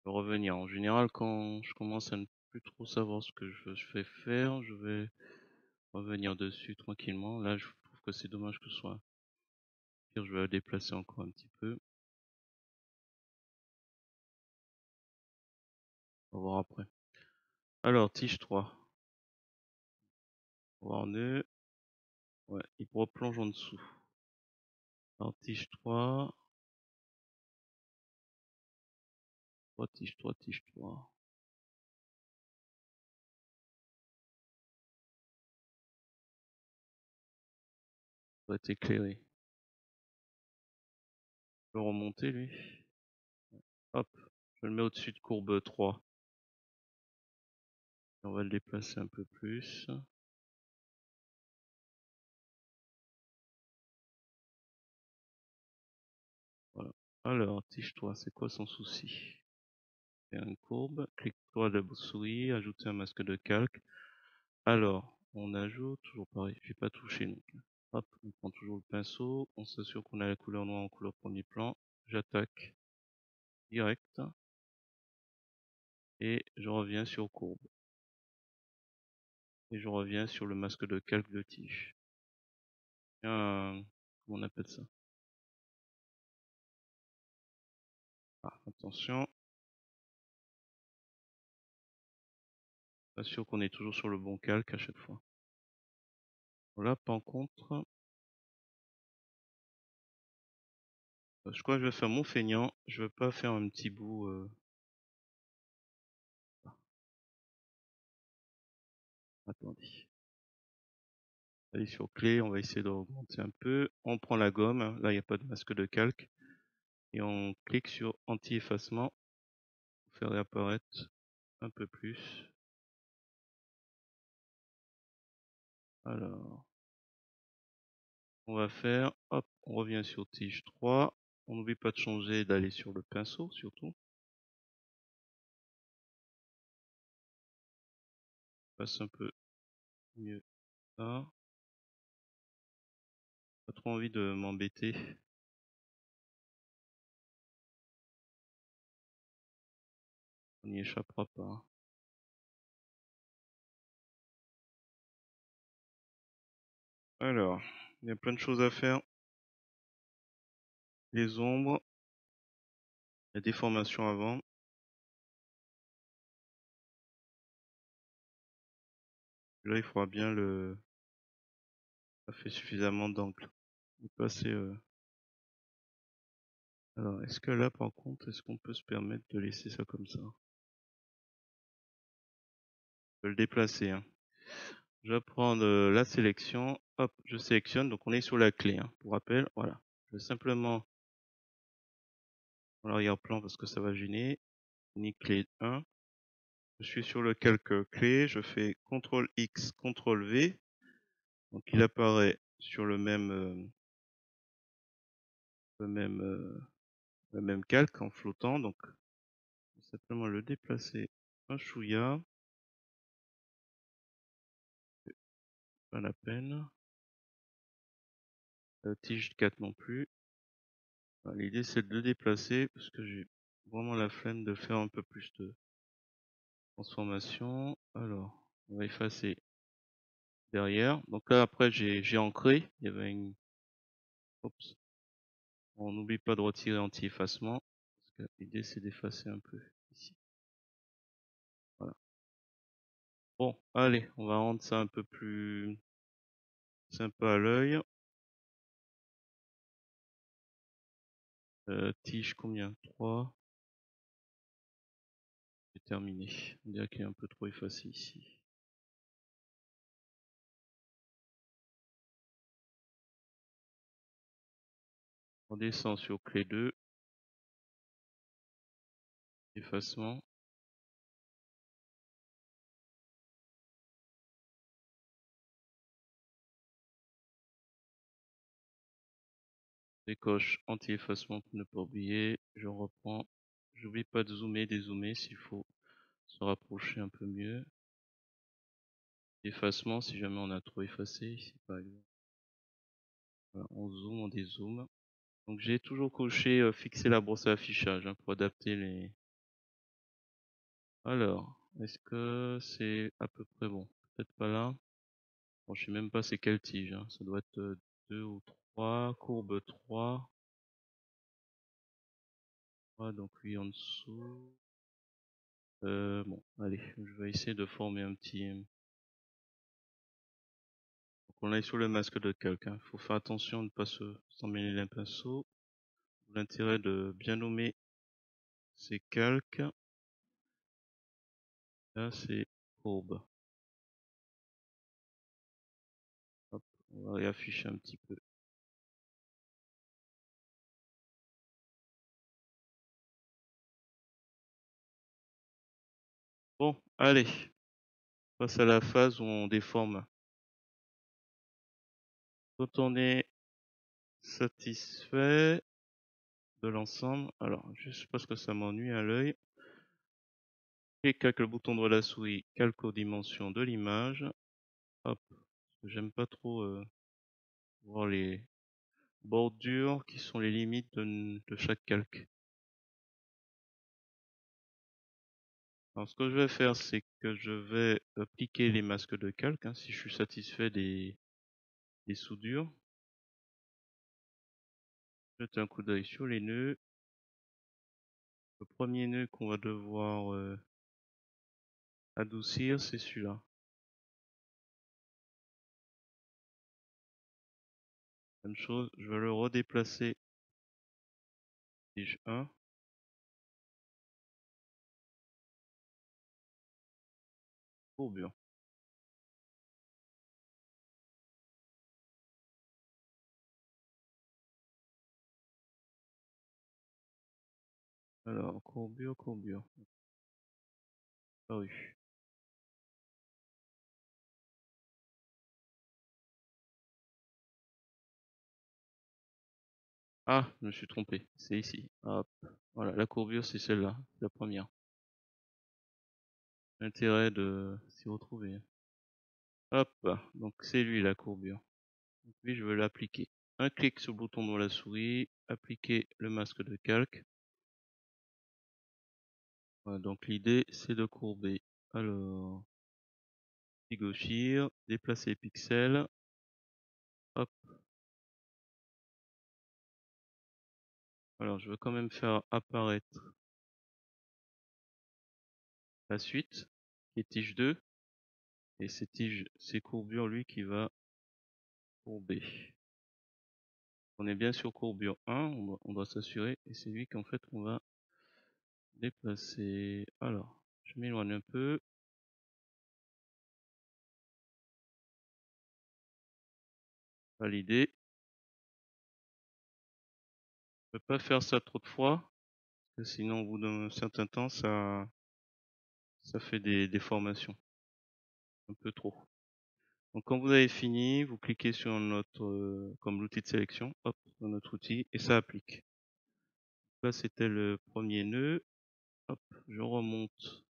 Je vais revenir. En général, quand je commence à ne plus trop savoir ce que je fais faire, je vais revenir dessus tranquillement. Là, je trouve que c'est dommage que ce soit. Pire, je vais la déplacer encore un petit peu. On va voir après. Alors, tige 3. On va voir nœud. Ouais, il replonge en dessous. Alors, tige 3. 3, tige 3, tige 3. Ça va être éclairé. Je peux remonter, lui. Hop. Je le mets au-dessus de courbe 3. Et on va le déplacer un peu plus. Voilà. Alors, tige-toi, c'est quoi son souci? Fais une courbe, clique-toi de la souris, ajouter un masque de calque. Alors, on ajoute, toujours pareil, je vais pas toucher donc. Hop, on prend toujours le pinceau, on s'assure qu'on a la couleur noire en couleur premier plan. J'attaque direct et je reviens sur courbe. Et je reviens sur le masque de calque de tige. Comment on appelle ça? Ah, attention. Assure qu'on est toujours sur le bon calque à chaque fois. Voilà, par contre, je crois que je vais faire mon feignant. Je veux pas faire un petit bout. Attendez. Allez sur clé, on va essayer d'augmenter un peu. On prend la gomme. Là, il n'y a pas de masque de calque. Et on clique sur anti-effacement pour faire réapparaître un peu plus. Alors, on va faire, hop, on revient sur tige 3. On n'oublie pas de changer, d'aller sur le pinceau surtout. Passe un peu mieux là. Pas trop envie de m'embêter. On n'y échappera pas. Alors, il y a plein de choses à faire. Les ombres, la déformation avant. Là, il faudra bien ça fait suffisamment d'angle. Passer, Alors, est-ce que là, par contre, est-ce qu'on peut se permettre de laisser ça comme ça? De le déplacer, hein. Je vais prendre la sélection. Hop, je sélectionne. Donc, on est sur la clé, hein. Pour rappel, voilà. Je vais simplement, on l'arrière-plan parce que ça va gêner. Ni clé 1. Je suis sur le calque clé. Je fais CTRL X, CTRL V. Donc, il apparaît sur le même, le même calque en flottant. Donc, je vais simplement le déplacer un chouïa. Pas la peine. Tige 4 non plus. L'idée c'est de le déplacer parce que j'ai vraiment la flemme de faire un peu plus de transformation. Alors, on va effacer derrière. Donc là après j'ai ancré. Il y avait une. Oups. On n'oublie pas de retirer anti-effacement. Parce que l'idée c'est d'effacer un peu ici. Voilà. Bon, allez, on va rendre ça un peu plus sympa à l'œil. Tige combien? 3. terminé. On dirait qu'il est un peu trop effacé ici. On descend sur clé 2, effacement. Décoche anti-effacement pour ne pas oublier. Je reprends. J'oublie pas de zoomer, dézoomer s'il faut se rapprocher un peu mieux. Effacement si jamais on a trop effacé ici par exemple. Voilà, on zoome, on dézoome. Donc j'ai toujours coché fixer la brosse à affichage pour adapter les. Alors, est-ce que c'est à peu près bon? Peut-être pas là. Bon, je sais même pas c'est quelle tige. Ça doit être 2 ou 3, courbe 3. Donc lui en dessous. Bon, allez, je vais essayer de former un petit. Donc on est sur le masque de calque. Il faut faire attention de ne pas s'emmêler les pinceaux. L'intérêt de bien nommer ces calques. Là, c'est courbe. Hop, on va réafficher un petit peu. Bon, allez, passe à la phase où on déforme. Quand on est satisfait de l'ensemble, alors juste parce que ça m'ennuie à l'œil, clique avec le bouton droit de la souris, calque aux dimensions de l'image. Hop, j'aime pas trop voir les bordures qui sont les limites de chaque calque. Alors ce que je vais faire, c'est que je vais appliquer les masques de calque si je suis satisfait des soudures. Jeter un coup d'œil sur les nœuds. Le premier nœud qu'on va devoir adoucir, c'est celui-là. Même chose, je vais le redéplacer. Tige 1. Courbure. Alors, courbure, courbure. Ah oui. Ah, je me suis trompé. C'est ici. Hop. Voilà, la courbure, c'est celle-là. La première. L'intérêt de s'y retrouver. Hop. Donc, c'est lui, la courbure. Donc, lui, je veux l'appliquer. Un clic sur le bouton de la souris. Appliquer le masque de calque. Voilà, donc, l'idée, c'est de courber. Alors, gauchir, déplacer les pixels. Hop. Alors, je veux quand même faire apparaître la suite, qui est tige 2. Et c'est courbure, lui, qui va courber. On est bien sur courbure 1, on doit s'assurer. Et c'est lui qu'en fait, on va déplacer. Alors, je m'éloigne un peu. Valider. Je ne peux pas faire ça trop de fois, parce que sinon, au bout d'un certain temps, ça fait des déformations. Un peu trop. Donc quand vous avez fini, vous cliquez sur notre, comme l'outil de sélection, hop, dans notre outil, et ça applique. Là, c'était le premier nœud. Hop, je remonte.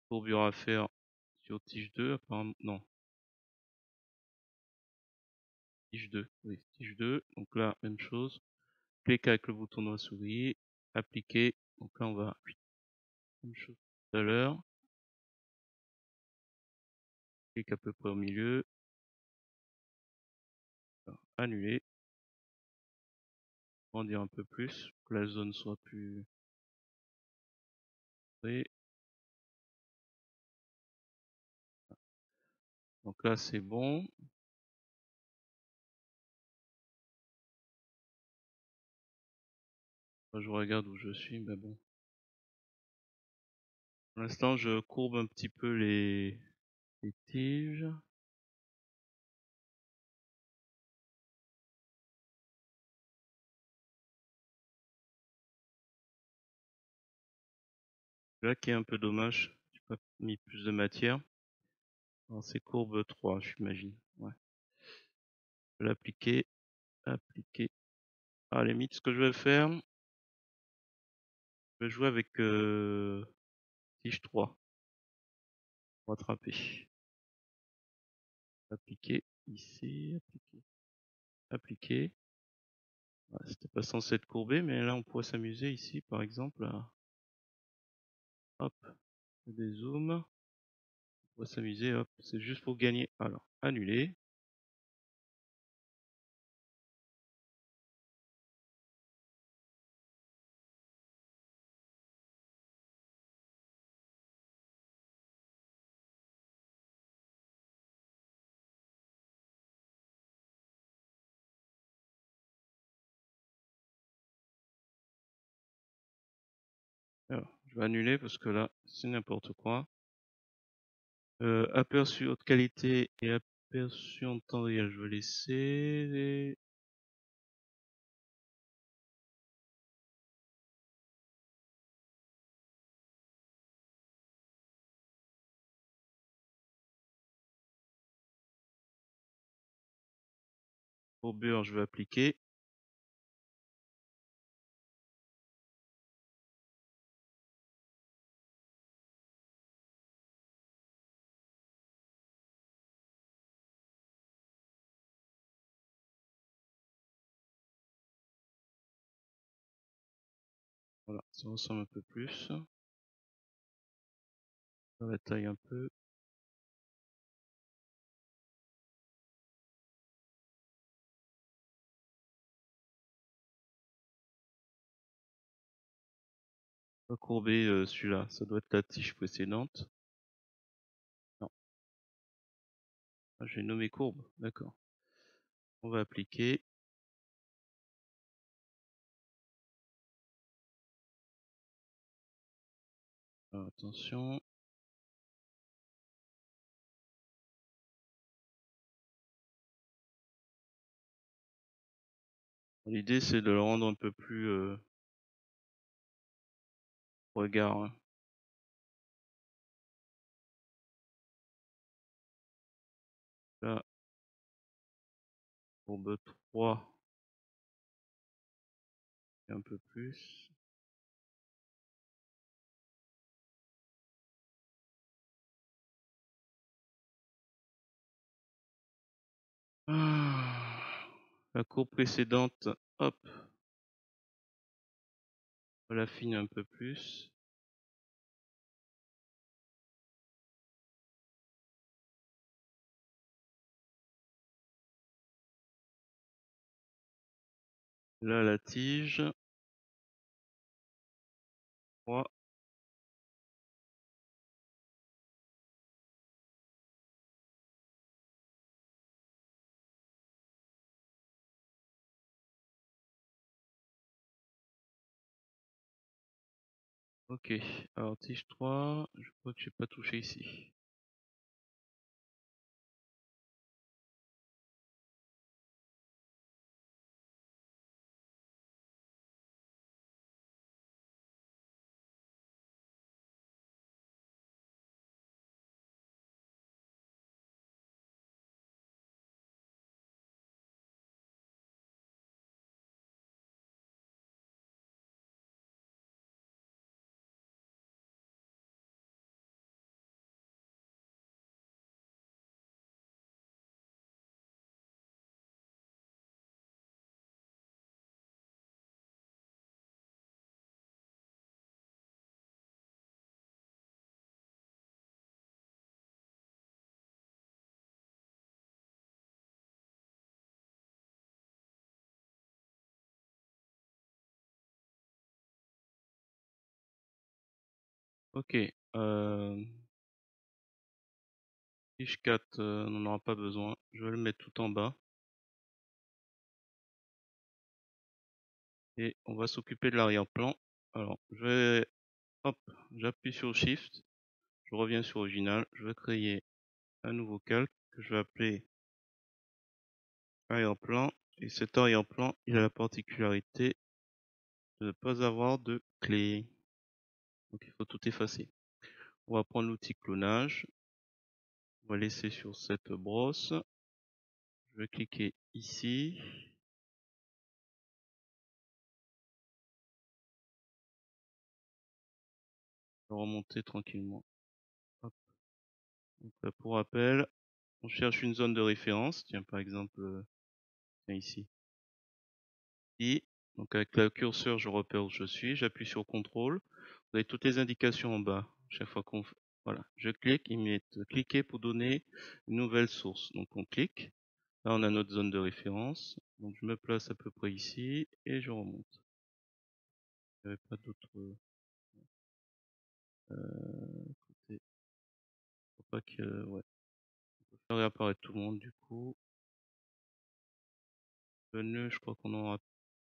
Courbure à faire sur tige 2, apparemment, non. Tige 2, oui, tige 2. Donc là, même chose. Clique avec le bouton de la souris, appliquer. Donc là, on va, même chose tout à l'heure. Clique à peu près au milieu. Annuler. Grandir un peu plus, que la zone soit plus. Donc là, c'est bon. Moi, je regarde où je suis, mais bon. Pour l'instant, je courbe un petit peu les tiges. Là qui est un peu dommage, j'ai pas mis plus de matière. Alors c'est courbe 3, j'imagine. Ouais. Je vais l'appliquer, appliquer. À la limite, ce que je vais faire, je vais jouer avec tige 3 pour attraper. Appliquer ici, appliquer, appliquer. Ouais, c'était pas censé être courbé, mais là on pourrait s'amuser ici, par exemple. Hop, des zooms. On pourrait s'amuser, hop, c'est juste pour gagner. Alors, annuler. Alors, je vais annuler parce que là, c'est n'importe quoi. Aperçu haute qualité et aperçu en temps réel, je vais laisser. Courbure, je vais appliquer. Voilà, ça ressemble un peu plus. Dans la taille un peu. Pas courbé celui-là, ça doit être la tige précédente. Non, ah, j'ai nommé courbe, d'accord. On va appliquer. Alors, attention. L'idée c'est de le rendre un peu plus regard. Hein. Là, courbe 3 et un peu plus. Ah, la courbe précédente, hop, on l'affine un peu plus. Là, la tige. 3. Ok, alors tige 3, je crois que j'ai pas touché ici. Ok, tige 4, on n'en aura pas besoin. Je vais le mettre tout en bas. et on va s'occuper de l'arrière-plan. Alors, je vais, hop, j'appuie sur Shift, je reviens sur Original, je vais créer un nouveau calque que je vais appeler arrière-plan. Et cet arrière-plan, il a la particularité de ne pas avoir de clé. Donc il faut tout effacer. On va prendre l'outil clonage. On va laisser sur cette brosse. Je vais cliquer ici. Je vais remonter tranquillement. Hop. Donc, pour rappel, on cherche une zone de référence. Tiens, par exemple, tiens, ici. Et donc avec le curseur, je repère où je suis. J'appuie sur CTRL. Vous avez toutes les indications en bas. Chaque fois qu'on voilà, je clique, il met cliquer pour donner une nouvelle source. Donc on clique. Là, on a notre zone de référence. Donc je me place à peu près ici et je remonte. Il n'y avait pas d'autre côté. Faut pas que, ouais. On peut faire réapparaître tout le monde du coup. Le nœud, je crois qu'on en aura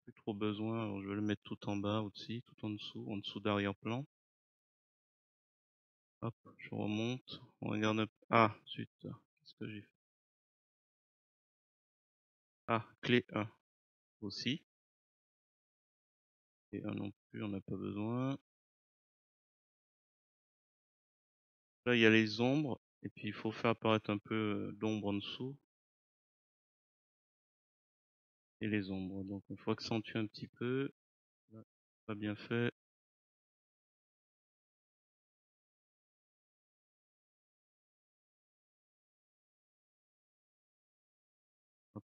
plus trop besoin. Alors je vais le mettre tout en bas, au-dessus, tout en dessous d'arrière-plan. Hop, je remonte. On regarde un peu. Ah, zut. Qu'est-ce que j'ai fait? Ah, clé 1 aussi. Et 1 non plus, on n'a pas besoin. Là, il y a les ombres. Et puis, il faut faire apparaître un peu d'ombre en dessous. Et les ombres. Donc, il faut accentuer un petit peu. Là, pas bien fait. Hop.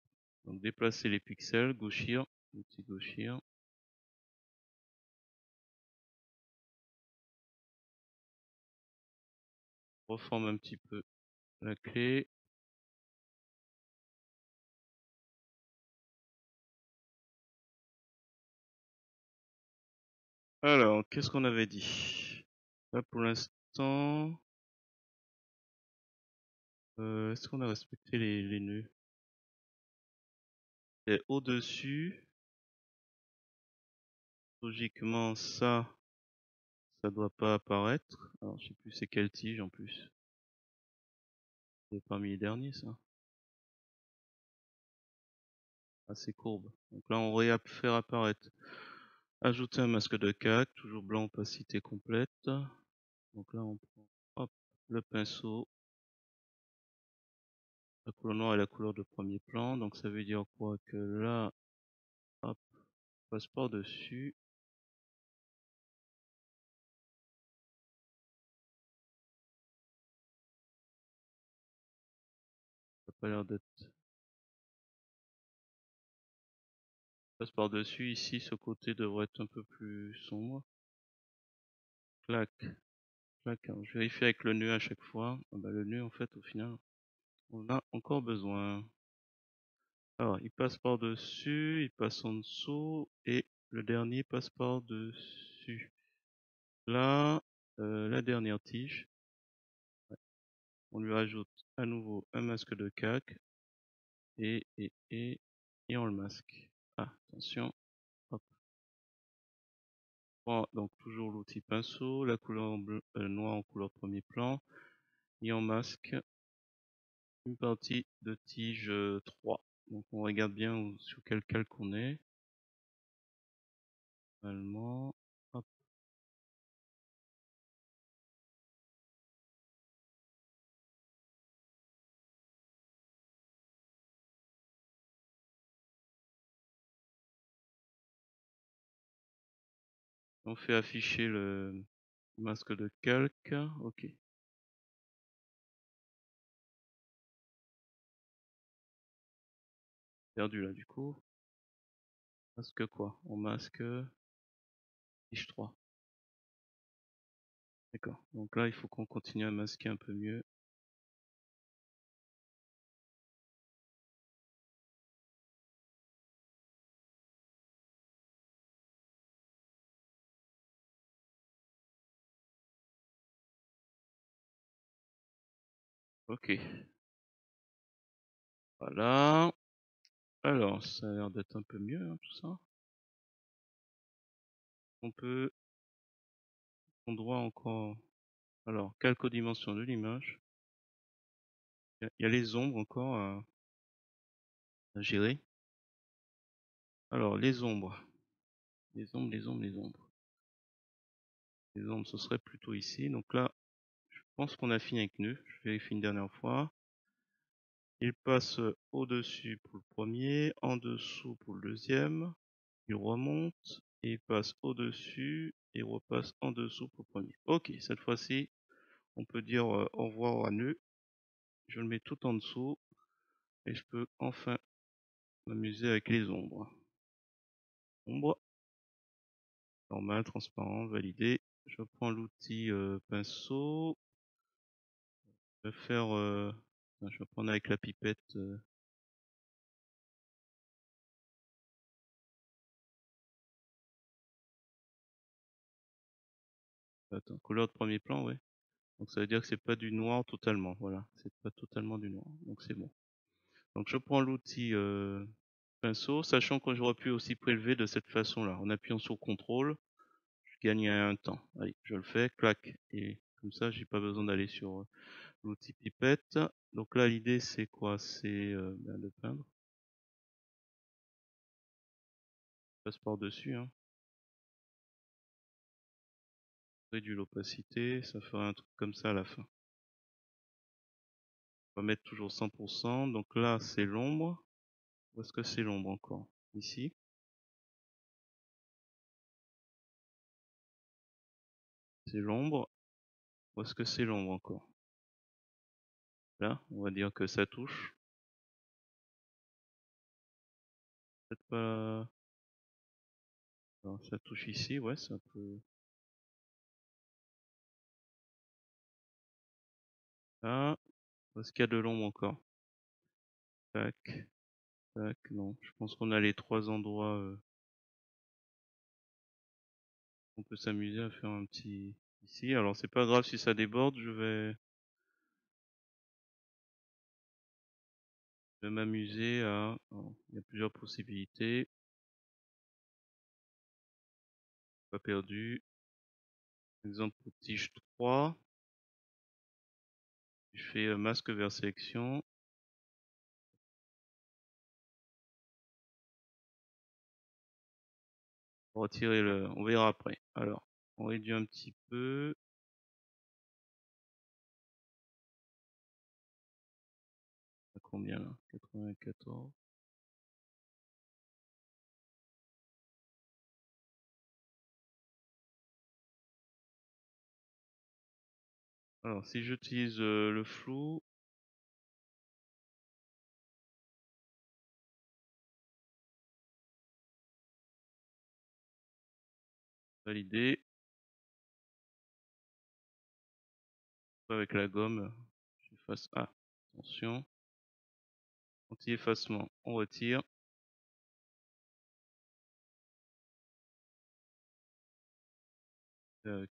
Donc, déplacer les pixels, gauchir. L'outil gauchir. Reforme un petit peu la clé. Alors, qu'est-ce qu'on avait dit? Là, pour l'instant, est-ce qu'on a respecté les nœuds? Et au-dessus, logiquement, ça doit pas apparaître. Alors, je sais plus c'est quelle tige en plus. C'est parmi les derniers, ça. Assez courbe. Donc là, on va faire apparaître. Ajouter un masque de CAC, toujours blanc, opacité complète. Donc là, on prend, hop, le pinceau. La couleur noire est la couleur de premier plan. Donc ça veut dire quoi? Que là, hop, on passe par-dessus. Ça n'a pas l'air d'être. Passe par-dessus. Ici, ce côté devrait être un peu plus sombre. Clac, clac. Je vérifie avec le nœud à chaque fois. Ah bah, le nœud, en fait, au final, on a encore besoin. Alors, il passe par-dessus, il passe en dessous, et le dernier passe par-dessus. Là, la dernière tige, on lui rajoute à nouveau un masque de CAC, et on le masque. Ah, attention, hop. Bon, donc toujours l'outil pinceau, la couleur noire en couleur premier plan, et on masque une partie de tige 3. Donc on regarde bien sur quel calque on est. Normalement, hop. On fait afficher le masque de calque. Ok. Perdu là du coup. Masque quoi? On masque tige 3. D'accord. Donc là, il faut qu'on continue à masquer un peu mieux. Ok. Voilà. Alors, ça a l'air d'être un peu mieux, hein, tout ça. On peut, on doit encore, alors, calque aux dimensions de l'image. Il y a les ombres encore à gérer. Alors, les ombres. Les ombres, les ombres, les ombres. Les ombres, ce serait plutôt ici. Donc là, je pense qu'on a fini avec nœud. Je vérifie une dernière fois. Il passe au-dessus pour le premier, en dessous pour le deuxième. Il remonte et il passe au-dessus et repasse en dessous pour le premier. Ok, cette fois-ci, on peut dire au revoir à nœud. Je le mets tout en dessous et je peux enfin m'amuser avec les ombres. Ombre, normal, transparent, validé. Je prends l'outil pinceau. Je vais faire, je vais prendre avec la pipette. Attends, couleur de premier plan, ouais. Donc ça veut dire que c'est pas du noir totalement. Voilà, c'est pas totalement du noir. Donc c'est bon. Donc je prends l'outil pinceau, sachant que j'aurais pu aussi prélever de cette façon-là. En appuyant sur CTRL, je gagne un temps. Allez, je le fais, clac. Et comme ça, j'ai pas besoin d'aller sur l'outil pipette. Donc là, l'idée c'est quoi? C'est de peindre. Je passe par-dessus, hein. Réduire l'opacité, ça fera un truc comme ça à la fin. On va mettre toujours 100%. Donc là, c'est l'ombre. Où est-ce que c'est l'ombre encore? Ici. C'est l'ombre. Où est-ce que c'est l'ombre encore? Là, on va dire que ça touche. Peut-être pas. Alors, ça touche ici, ouais, ça peut. Ah, où est-ce qu'il y a de l'ombre encore? Tac, tac, non. Je pense qu'on a les trois endroits. On peut s'amuser à faire un petit ici. Alors c'est pas grave si ça déborde, je vais m'amuser à. Alors, il y a plusieurs possibilités. Pas perdu. Exemple pour tige 3. Je fais masque vers sélection. Retirer le. On verra après. Alors, on réduit un petit peu. À combien là? 94. Alors, si j'utilise le flou, validé. Avec la gomme, j'efface. Ah, attention. Anti-effacement, on retire. Tac.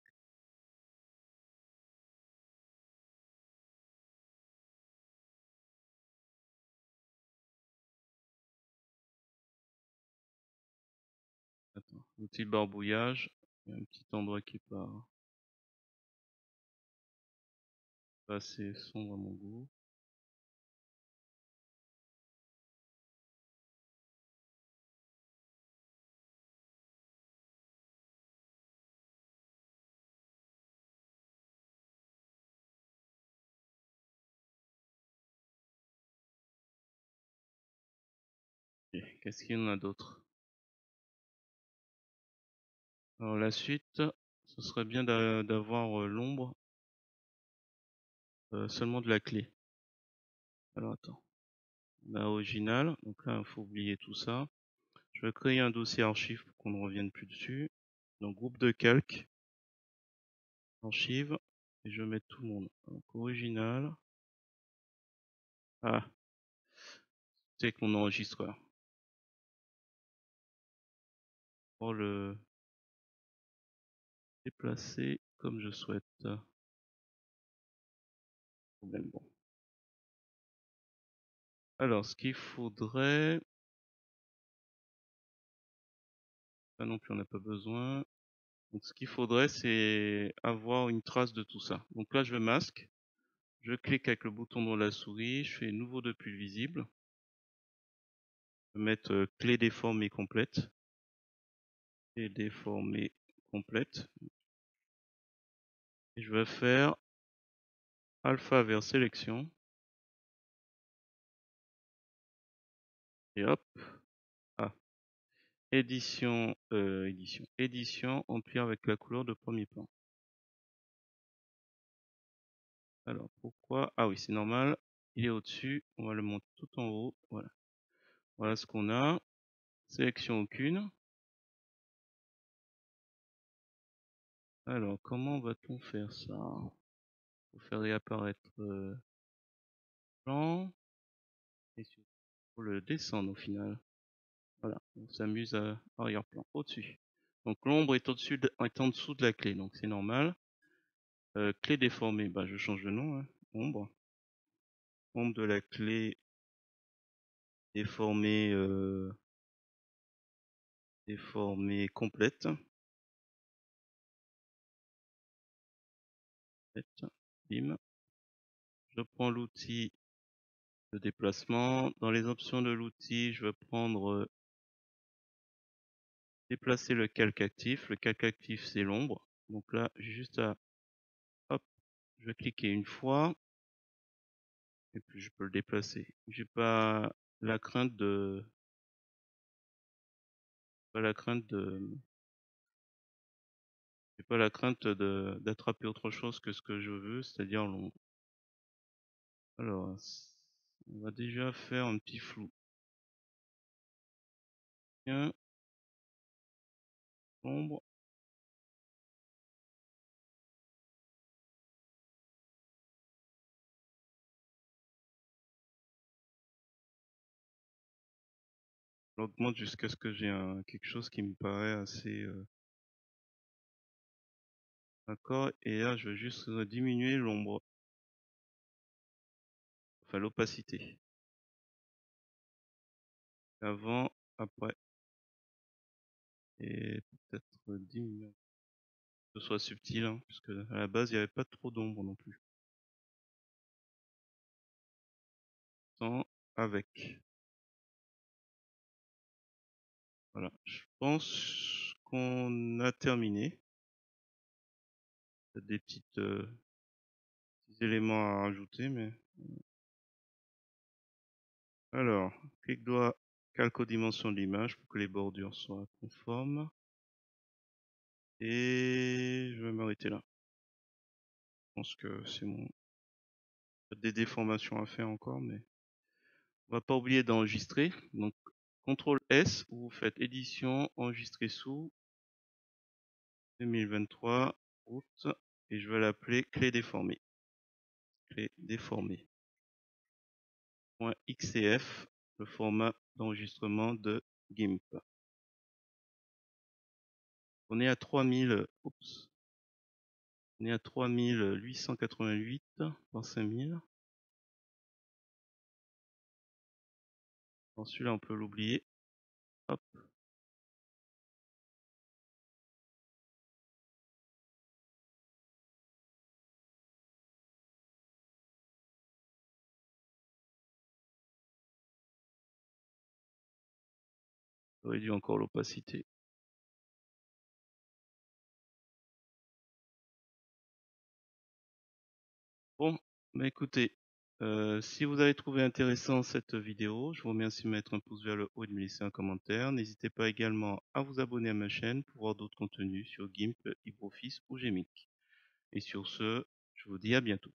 Attends, outil barbouillage. Il y a un petit endroit qui est pas assez sombre à mon goût. Et qu'est-ce qu'il y en a d'autre? Alors la suite, ce serait bien d'avoir l'ombre seulement de la clé. Alors attends. On a original, donc là il faut oublier tout ça. Je vais créer un dossier archive pour qu'on ne revienne plus dessus. Donc groupe de calque, archive, et je vais mettre tout le monde. Donc original. Ah, c'est avec mon enregistreur. Pour le déplacer comme je souhaite. Problème bon. Alors, ce qu'il faudrait, ça non plus on n'a pas besoin. Donc ce qu'il faudrait, c'est avoir une trace de tout ça. Donc là, je masque, je clique avec le bouton de la souris, je fais nouveau de pull visible, je vais mettre clé déformée complète, clé déformée complète, et je vais faire alpha vers sélection, et hop, ah, édition, emplir avec la couleur de premier plan. Alors pourquoi? Ah oui, c'est normal, il est au-dessus, on va le monter tout en haut, voilà. Voilà ce qu'on a, sélection aucune. Alors comment va-t-on faire ça? Faut faire réapparaître plan, et faut le descendre au final. Voilà, on s'amuse à arrière-plan, au-dessus. Donc l'ombre est est en dessous de la clé, donc c'est normal. Clé déformée, bah je change de nom, hein. Ombre. Ombre de la clé déformée, déformée complète. Bim. Je prends l'outil de déplacement. Dans les options de l'outil, je vais prendre déplacer le calque actif. Le calque actif, c'est l'ombre. Donc là, j'ai juste à, hop, je vais cliquer une fois, et puis je peux le déplacer. J'ai pas la crainte de, pas la crainte de, j'ai pas la crainte d'attraper autre chose que ce que je veux, c'est-à-dire l'ombre. Alors, on va déjà faire un petit flou. Tiens, ombre. J'augmente jusqu'à ce que j'ai quelque chose qui me paraît assez d'accord. Et là, je vais juste diminuer l'ombre, enfin l'opacité. Avant, après, et peut-être diminuer, que ce soit subtil, hein, puisque à la base il n'y avait pas trop d'ombre non plus. Sans, avec. Voilà, je pense qu'on a terminé. Il y a des petits éléments à rajouter, mais alors, clic droit, calque aux dimensions de l'image pour que les bordures soient conformes. Et je vais m'arrêter là. Je pense que c'est mon... Il y a des déformations à faire encore, mais on va pas oublier d'enregistrer. Donc, CTRL S, vous faites édition, enregistrer sous 2023, août, et je vais l'appeler clé déformée. Clé déformée. .xcf, le format d'enregistrement de GIMP. On est à 3000, oups, on est à 3888 par 5000. Bon, celui-là, on peut l'oublier. Hop. J'aurais dû encore l'opacité. Bon, bah écoutez, si vous avez trouvé intéressant cette vidéo, je vous remercie de mettre un pouce vers le haut et de me laisser un commentaire. N'hésitez pas également à vous abonner à ma chaîne pour voir d'autres contenus sur GIMP, LibreOffice ou GMX. Et sur ce, je vous dis à bientôt.